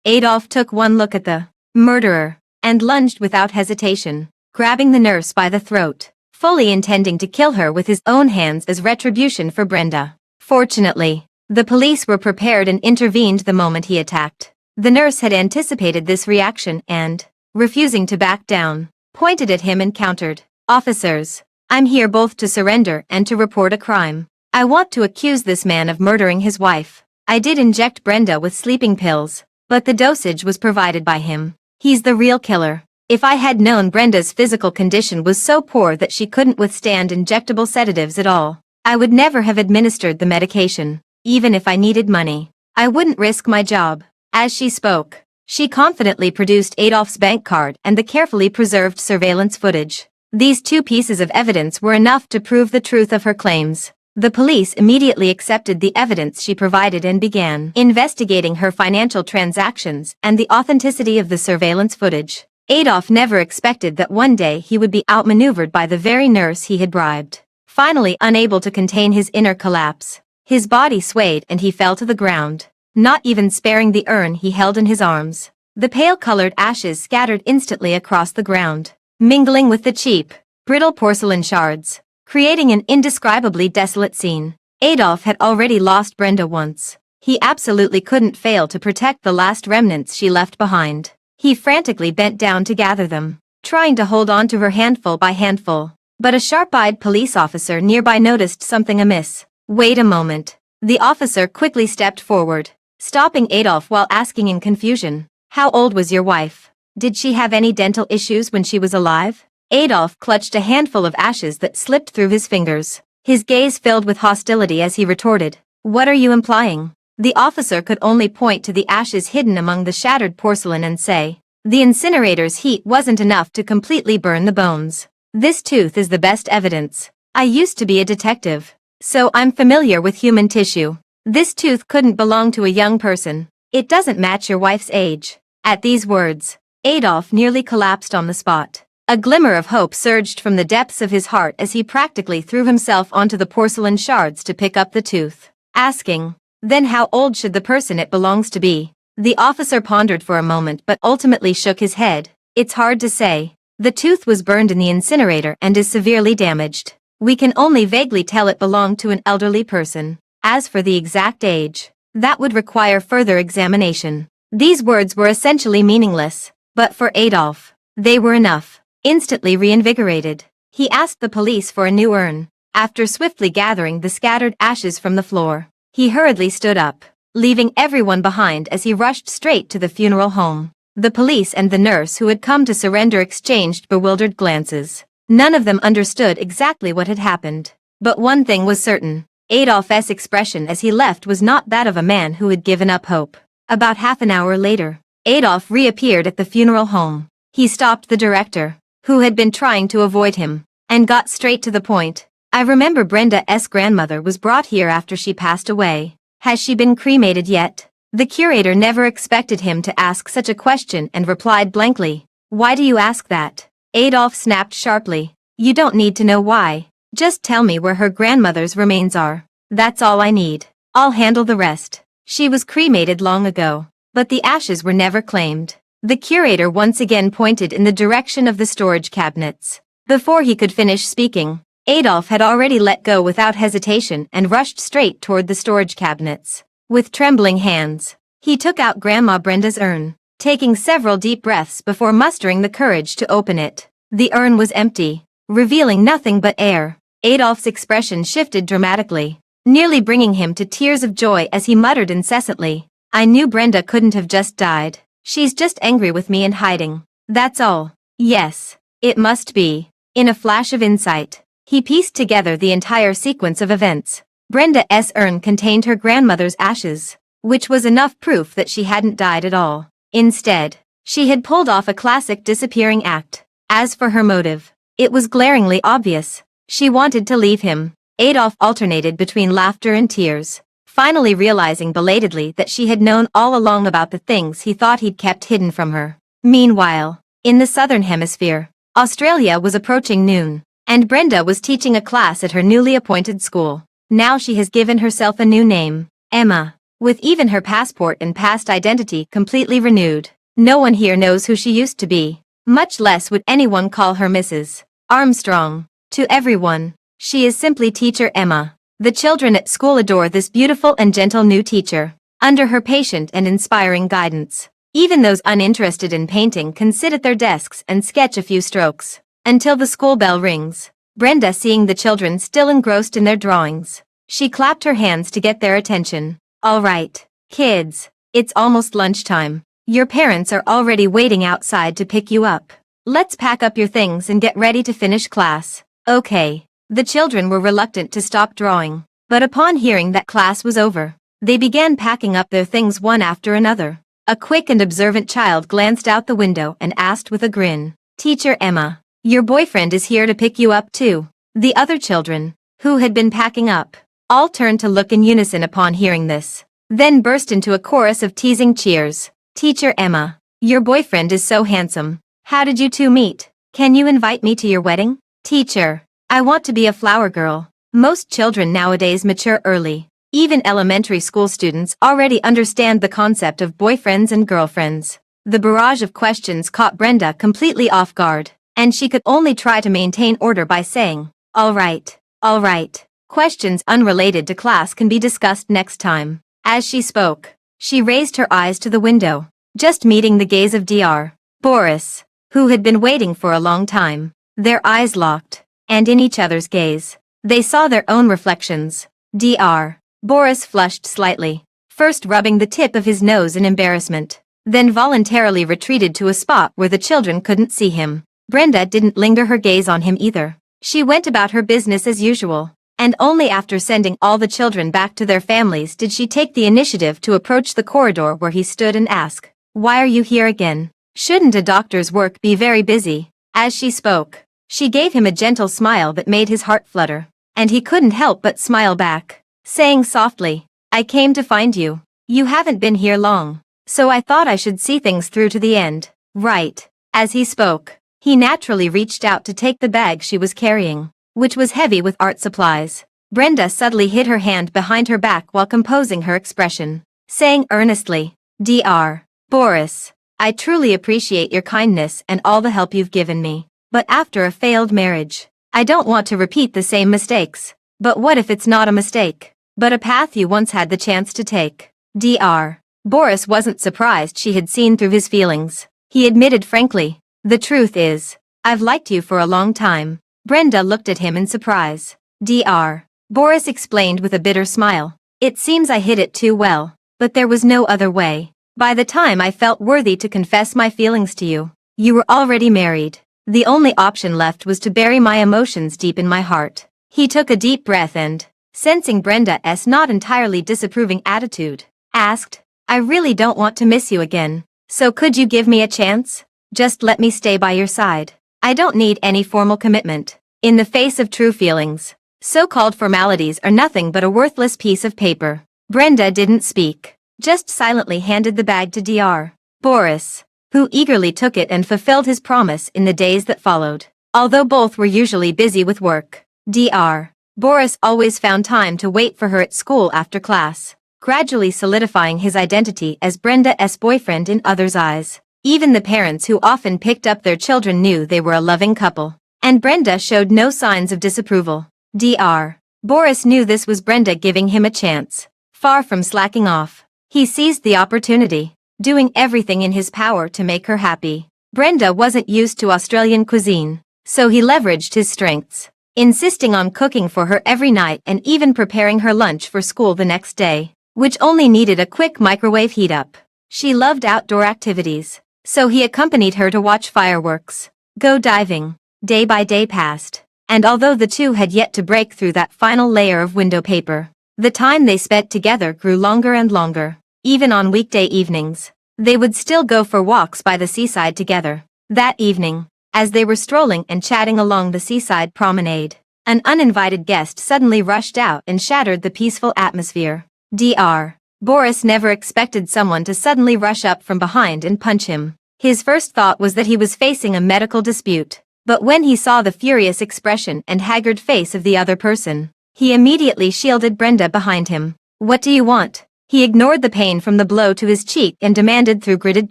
Adolf took one look at the murderer and lunged without hesitation, grabbing the nurse by the throat, fully intending to kill her with his own hands as retribution for Brenda. Fortunately, the police were prepared and intervened the moment he attacked. The nurse had anticipated this reaction and, refusing to back down, pointed at him and countered, "Officers, I'm here both to surrender and to report a crime. I want to accuse this man of murdering his wife. I did inject Brenda with sleeping pills, but the dosage was provided by him. He's the real killer. If I had known Brenda's physical condition was so poor that she couldn't withstand injectable sedatives at all, I would never have administered the medication. Even if I needed money, I wouldn't risk my job." As she spoke, she confidently produced Adolf's bank card and the carefully preserved surveillance footage. These 2 pieces of evidence were enough to prove the truth of her claims. The police immediately accepted the evidence she provided and began investigating her financial transactions and the authenticity of the surveillance footage. Adolf never expected that one day he would be outmaneuvered by the very nurse he had bribed. Finally, unable to contain his inner collapse, his body swayed and he fell to the ground, not even sparing the urn he held in his arms. The pale-colored ashes scattered instantly across the ground, mingling with the cheap, brittle porcelain shards, creating an indescribably desolate scene. Adolf had already lost Brenda once. He absolutely couldn't fail to protect the last remnants she left behind. He frantically bent down to gather them, trying to hold on to her handful by handful. But a sharp-eyed police officer nearby noticed something amiss. "Wait a moment." The officer quickly stepped forward, stopping Adolf while asking in confusion, "How old was your wife? Did she have any dental issues when she was alive?" Adolf clutched a handful of ashes that slipped through his fingers, his gaze filled with hostility as he retorted, "What are you implying?" The officer could only point to the ashes hidden among the shattered porcelain and say, "The incinerator's heat wasn't enough to completely burn the bones. This tooth is the best evidence. I used to be a detective, so I'm familiar with human tissue. This tooth couldn't belong to a young person. It doesn't match your wife's age." At these words, Adolf nearly collapsed on the spot. A glimmer of hope surged from the depths of his heart as he practically threw himself onto the porcelain shards to pick up the tooth, asking, "Then how old should the person it belongs to be?" The officer pondered for a moment but ultimately shook his head. "It's hard to say. The tooth was burned in the incinerator and is severely damaged. We can only vaguely tell it belonged to an elderly person. As for the exact age, that would require further examination." These words were essentially meaningless, but for Adolf, they were enough. Instantly reinvigorated, he asked the police for a new urn. After swiftly gathering the scattered ashes from the floor, he hurriedly stood up, leaving everyone behind as he rushed straight to the funeral home. The police and the nurse who had come to surrender exchanged bewildered glances. None of them understood exactly what had happened. But one thing was certain. Adolph's expression as he left was not that of a man who had given up hope. About half an hour later, Adolf reappeared at the funeral home. He stopped the director, who had been trying to avoid him, and got straight to the point. I remember Brenda's grandmother was brought here after she passed away. Has she been cremated yet? The curator never expected him to ask such a question and replied blankly. Why do you ask that? Adolf snapped sharply. You don't need to know why. Just tell me where her grandmother's remains are. That's all I need. I'll handle the rest. She was cremated long ago, but the ashes were never claimed. The curator once again pointed in the direction of the storage cabinets. Before he could finish speaking, Adolf had already let go without hesitation and rushed straight toward the storage cabinets. With trembling hands, he took out Grandma Brenda's urn, taking several deep breaths before mustering the courage to open it. The urn was empty, revealing nothing but air. Adolf's expression shifted dramatically, nearly bringing him to tears of joy as he muttered incessantly, I knew Brenda couldn't have just died. She's just angry with me and hiding. That's all. Yes, it must be. In a flash of insight, he pieced together the entire sequence of events. Brenda's urn contained her grandmother's ashes, which was enough proof that she hadn't died at all. Instead, she had pulled off a classic disappearing act. As for her motive, it was glaringly obvious. She wanted to leave him. Adolf alternated between laughter and tears, finally realizing belatedly that she had known all along about the things he thought he'd kept hidden from her. Meanwhile, in the southern hemisphere, Australia was approaching noon, and Brenda was teaching a class at her newly appointed school. Now she has given herself a new name, Emma, with even her passport and past identity completely renewed. No one here knows who she used to be, much less would anyone call her Mrs. Armstrong. To everyone, she is simply Teacher Emma. The children at school adore this beautiful and gentle new teacher. Under her patient and inspiring guidance, even those uninterested in painting can sit at their desks and sketch a few strokes. Until the school bell rings, Brenda seeing the children still engrossed in their drawings. She clapped her hands to get their attention. All right, kids, it's almost lunchtime. Your parents are already waiting outside to pick you up. Let's pack up your things and get ready to finish class. Okay. The children were reluctant to stop drawing, but upon hearing that class was over, they began packing up their things one after another. A quick and observant child glanced out the window and asked with a grin, Teacher Emma, your boyfriend is here to pick you up too. The other children, who had been packing up, all turned to look in unison upon hearing this, then burst into a chorus of teasing cheers. Teacher Emma, your boyfriend is so handsome. How did you two meet? Can you invite me to your wedding? Teacher, I want to be a flower girl. Most children nowadays mature early. Even elementary school students already understand the concept of boyfriends and girlfriends. The barrage of questions caught Brenda completely off guard, and she could only try to maintain order by saying, all right. Questions unrelated to class can be discussed next time. As she spoke, she raised her eyes to the window, just meeting the gaze of Dr. Boris, who had been waiting for a long time. Their eyes locked, and in each other's gaze, they saw their own reflections. Dr. Boris flushed slightly, first rubbing the tip of his nose in embarrassment, then voluntarily retreated to a spot where the children couldn't see him. Brenda didn't linger her gaze on him either. She went about her business as usual, and only after sending all the children back to their families did she take the initiative to approach the corridor where he stood and ask, Why are you here again? Shouldn't a doctor's work be very busy? As she spoke, she gave him a gentle smile that made his heart flutter, and he couldn't help but smile back, saying softly, I came to find you. You haven't been here long, so I thought I should see things through to the end. Right. As he spoke, he naturally reached out to take the bag she was carrying, which was heavy with art supplies. Brenda subtly hid her hand behind her back while composing her expression, saying earnestly, Dr. Boris, I truly appreciate your kindness and all the help you've given me. But after a failed marriage, I don't want to repeat the same mistakes. But what if it's not a mistake, but a path you once had the chance to take? Dr. Boris wasn't surprised she had seen through his feelings. He admitted frankly, the truth is, I've liked you for a long time. Brenda looked at him in surprise. Dr. Boris explained with a bitter smile. It seems I hid it too well, but there was no other way. By the time I felt worthy to confess my feelings to you, you were already married. The only option left was to bury my emotions deep in my heart. He took a deep breath and, sensing Brenda's not entirely disapproving attitude, asked, I really don't want to miss you again, so could you give me a chance? Just let me stay by your side. I don't need any formal commitment. In the face of true feelings, so-called formalities are nothing but a worthless piece of paper. Brenda didn't speak, just silently handed the bag to Dr. Boris, who eagerly took it and fulfilled his promise in the days that followed. Although both were usually busy with work, Dr. Boris always found time to wait for her at school after class, gradually solidifying his identity as Brenda's boyfriend in others' eyes. Even the parents who often picked up their children knew they were a loving couple, and Brenda showed no signs of disapproval. Dr. Boris knew this was Brenda giving him a chance. Far from slacking off, he seized the opportunity, doing everything in his power to make her happy. Brenda wasn't used to Australian cuisine, so he leveraged his strengths, insisting on cooking for her every night and even preparing her lunch for school the next day, which only needed a quick microwave heat-up. She loved outdoor activities, so he accompanied her to watch fireworks, go diving. Day by day passed, and although the two had yet to break through that final layer of window paper, the time they spent together grew longer and longer. Even on weekday evenings, they would still go for walks by the seaside together. That evening, as they were strolling and chatting along the seaside promenade, an uninvited guest suddenly rushed out and shattered the peaceful atmosphere. Dr. Boris never expected someone to suddenly rush up from behind and punch him. His first thought was that he was facing a medical dispute, but when he saw the furious expression and haggard face of the other person, he immediately shielded Brenda behind him. What do you want? He ignored the pain from the blow to his cheek and demanded through gritted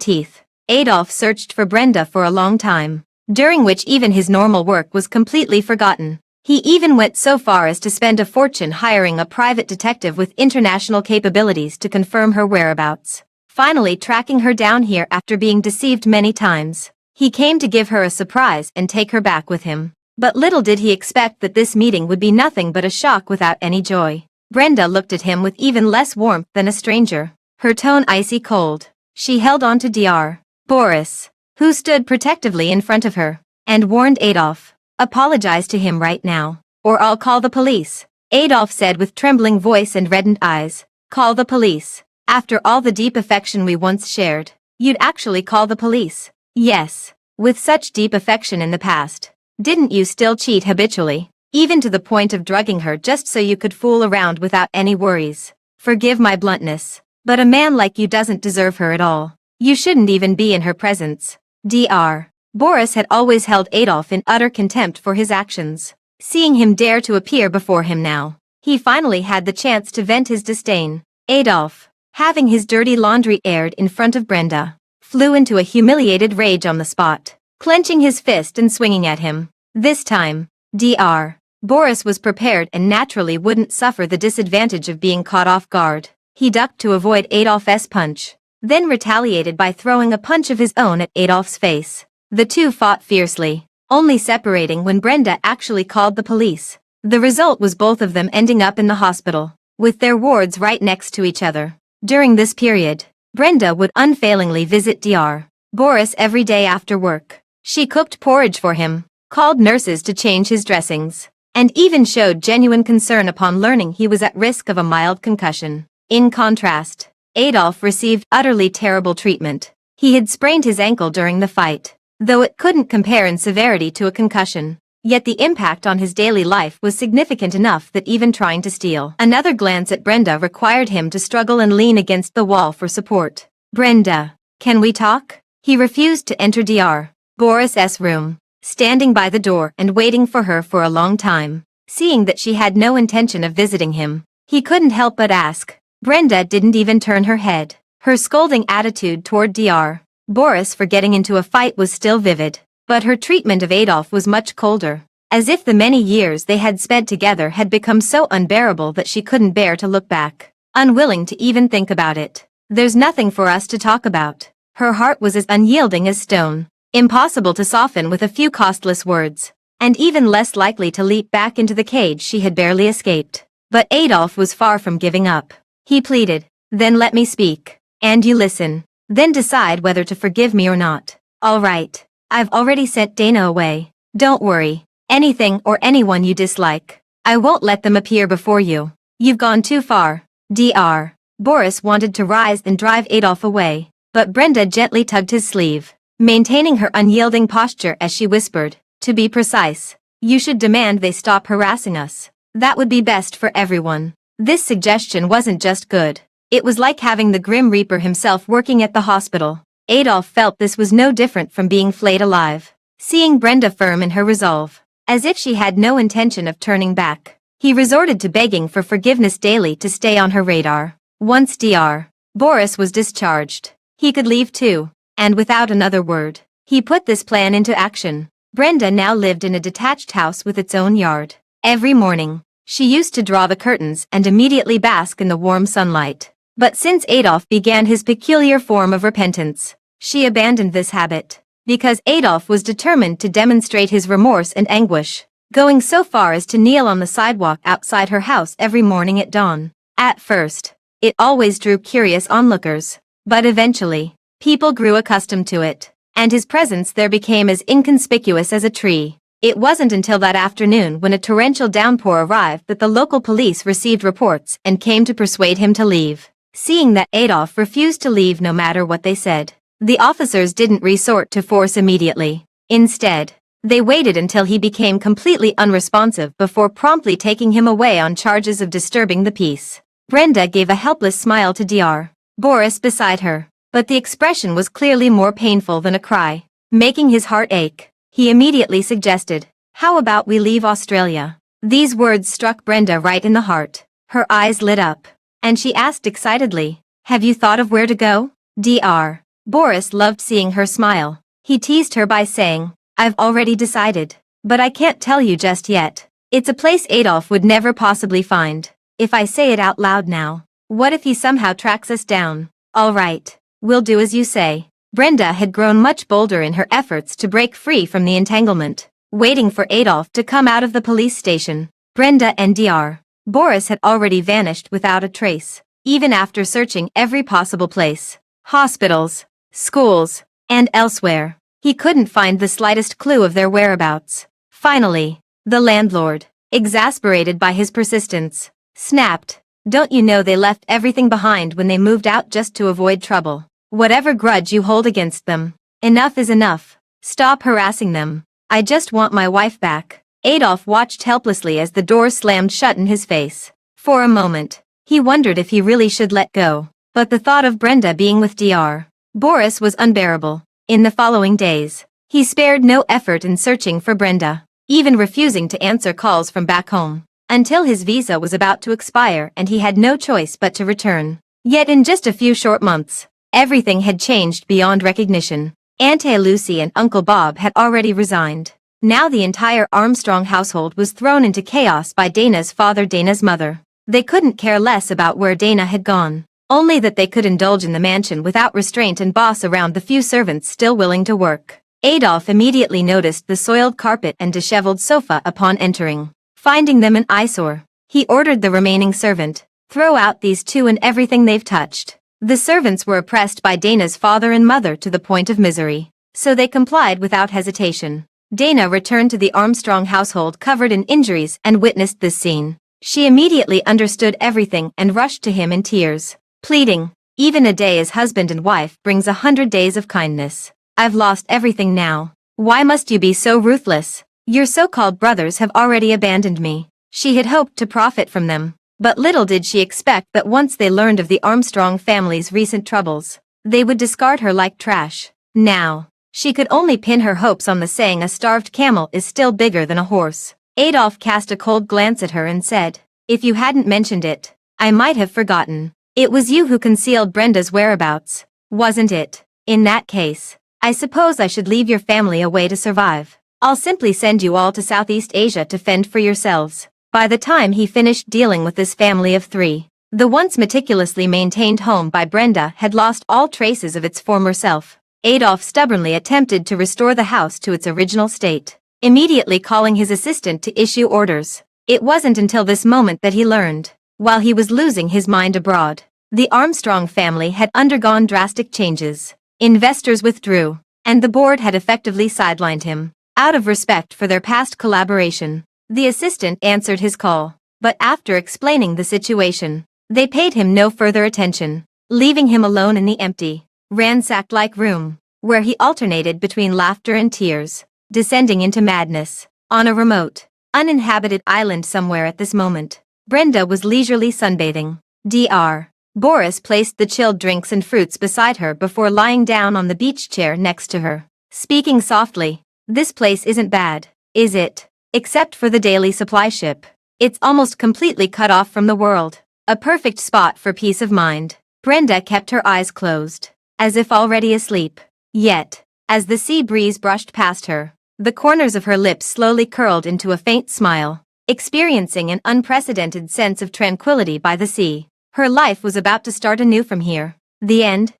teeth. Adolf searched for Brenda for a long time, during which even his normal work was completely forgotten. He even went so far as to spend a fortune hiring a private detective with international capabilities to confirm her whereabouts. Finally tracking her down here after being deceived many times, he came to give her a surprise and take her back with him. But little did he expect that this meeting would be nothing but a shock without any joy. Brenda looked at him with even less warmth than a stranger, her tone icy cold. She held on to Dr. Boris, who stood protectively in front of her, and warned Adolf, apologize to him right now, or I'll call the police. Adolf said with trembling voice and reddened eyes, call the police. After all the deep affection we once shared, you'd actually call the police? Yes, with such deep affection in the past, didn't you still cheat habitually, even to the point of drugging her just so you could fool around without any worries? Forgive my bluntness, but a man like you doesn't deserve her at all. You shouldn't even be in her presence. Dr. Boris had always held Adolf in utter contempt for his actions. Seeing him dare to appear before him now, he finally had the chance to vent his disdain. Adolf, having his dirty laundry aired in front of Brenda, flew into a humiliated rage on the spot, clenching his fist and swinging at him. This time, Dr. Boris was prepared and naturally wouldn't suffer the disadvantage of being caught off guard. He ducked to avoid Adolf's punch, then retaliated by throwing a punch of his own at Adolf's face. The two fought fiercely, only separating when Brenda actually called the police. The result was both of them ending up in the hospital, with their wards right next to each other. During this period, Brenda would unfailingly visit Dr. Boris every day after work. She cooked porridge for him, called nurses to change his dressings, and even showed genuine concern upon learning he was at risk of a mild concussion. In contrast, Adolf received utterly terrible treatment. He had sprained his ankle during the fight, though it couldn't compare in severity to a concussion. Yet the impact on his daily life was significant enough that even trying to steal another glance at Brenda required him to struggle and lean against the wall for support. Brenda, can we talk? He refused to enter Dr. Boris's room, standing by the door and waiting for her for a long time. Seeing that she had no intention of visiting him, he couldn't help but ask. Brenda didn't even turn her head. Her scolding attitude toward Dr. Boris for getting into a fight was still vivid, but her treatment of Adolf was much colder, as if the many years they had spent together had become so unbearable that she couldn't bear to look back, unwilling to even think about it. There's nothing for us to talk about. Her heart was as unyielding as stone, impossible to soften with a few costless words, and even less likely to leap back into the cage she had barely escaped. But Adolf was far from giving up. He pleaded, then let me speak, and you listen. Then decide whether to forgive me or not. Alright. I've already sent Dana away. Don't worry. Anything or anyone you dislike, I won't let them appear before you. You've gone too far. Dr. Boris wanted to rise and drive Adolf away, but Brenda gently tugged his sleeve, maintaining her unyielding posture as she whispered, to be precise, you should demand they stop harassing us. That would be best for everyone. This suggestion wasn't just good. It was like having the Grim Reaper himself working at the hospital. Adolf felt this was no different from being flayed alive. Seeing Brenda firm in her resolve, as if she had no intention of turning back, he resorted to begging for forgiveness daily to stay on her radar. Once Dr. Boris was discharged, he could leave too, and without another word, he put this plan into action. Brenda now lived in a detached house with its own yard. Every morning, she used to draw the curtains and immediately bask in the warm sunlight. But since Adolf began his peculiar form of repentance, she abandoned this habit, because Adolf was determined to demonstrate his remorse and anguish, going so far as to kneel on the sidewalk outside her house every morning at dawn. At first, it always drew curious onlookers, but eventually, people grew accustomed to it, and his presence there became as inconspicuous as a tree. It wasn't until that afternoon when a torrential downpour arrived that the local police received reports and came to persuade him to leave. Seeing that Adolf refused to leave no matter what they said, the officers didn't resort to force immediately. Instead, they waited until he became completely unresponsive before promptly taking him away on charges of disturbing the peace. Brenda gave a helpless smile to Dr. Boris beside her, but the expression was clearly more painful than a cry. Making his heart ache, he immediately suggested, "How about we leave Australia?" These words struck Brenda right in the heart. Her eyes lit up, and she asked excitedly, "Have you thought of where to go?" Dr. Boris loved seeing her smile. He teased her by saying, "I've already decided, but I can't tell you just yet. It's a place Adolf would never possibly find. If I say it out loud now, what if he somehow tracks us down?" "All right, we'll do as you say." Brenda had grown much bolder in her efforts to break free from the entanglement. Waiting for Adolf to come out of the police station, Brenda and Dr. Boris had already vanished without a trace, even after searching every possible place. Hospitals, schools, and elsewhere. He couldn't find the slightest clue of their whereabouts. Finally, the landlord, exasperated by his persistence, snapped, "Don't you know they left everything behind when they moved out just to avoid trouble? Whatever grudge you hold against them, enough is enough. Stop harassing them. I just want my wife back." Adolf watched helplessly as the door slammed shut in his face. For a moment, he wondered if he really should let go, but the thought of Brenda being with Dr. Boris was unbearable. In the following days, he spared no effort in searching for Brenda, even refusing to answer calls from back home, until his visa was about to expire and he had no choice but to return. Yet in just a few short months, everything had changed beyond recognition. Aunt Lucy and Uncle Bob had already resigned. Now the entire Armstrong household was thrown into chaos by Dana's father, Dana's mother. They couldn't care less about where Dana had gone, only that they could indulge in the mansion without restraint and boss around the few servants still willing to work. Adolf immediately noticed the soiled carpet and disheveled sofa upon entering. Finding them an eyesore, he ordered the remaining servant, "Throw out these two and everything they've touched." The servants were oppressed by Dana's father and mother to the point of misery, so they complied without hesitation. Dana returned to the Armstrong household covered in injuries and witnessed this scene. She immediately understood everything and rushed to him in tears, pleading, "Even a day as husband and wife brings 100 days of kindness. I've lost everything now. Why must you be so ruthless? Your so-called brothers have already abandoned me." She had hoped to profit from them, but little did she expect that once they learned of the Armstrong family's recent troubles, they would discard her like trash. Now, she could only pin her hopes on the saying, "A starved camel is still bigger than a horse." Adolf cast a cold glance at her and said, "If you hadn't mentioned it, I might have forgotten. It was you who concealed Brenda's whereabouts, wasn't it? In that case, I suppose I should leave your family away to survive. I'll simply send you all to Southeast Asia to fend for yourselves." By the time he finished dealing with this family of three, the once meticulously maintained home by Brenda had lost all traces of its former self. Adolf stubbornly attempted to restore the house to its original state, immediately calling his assistant to issue orders. It wasn't until this moment that he learned, while he was losing his mind abroad, The Armstrong family had undergone drastic changes. Investors withdrew, and the board had effectively sidelined him. Out of respect for their past collaboration, the assistant answered his call, but after explaining the situation, they paid him no further attention, leaving him alone in the empty, ransacked-like room, where he alternated between laughter and tears, descending into madness. On a remote, uninhabited island somewhere at this moment, Brenda was leisurely sunbathing. Dr. Boris placed the chilled drinks and fruits beside her before lying down on the beach chair next to her, speaking softly. "This place isn't bad, is it? Except for the daily supply ship. It's almost completely cut off from the world. A perfect spot for peace of mind." Brenda kept her eyes closed, as if already asleep. Yet, as the sea breeze brushed past her, the corners of her lips slowly curled into a faint smile. Experiencing an unprecedented sense of tranquility by the sea, her life was about to start anew from here. The end.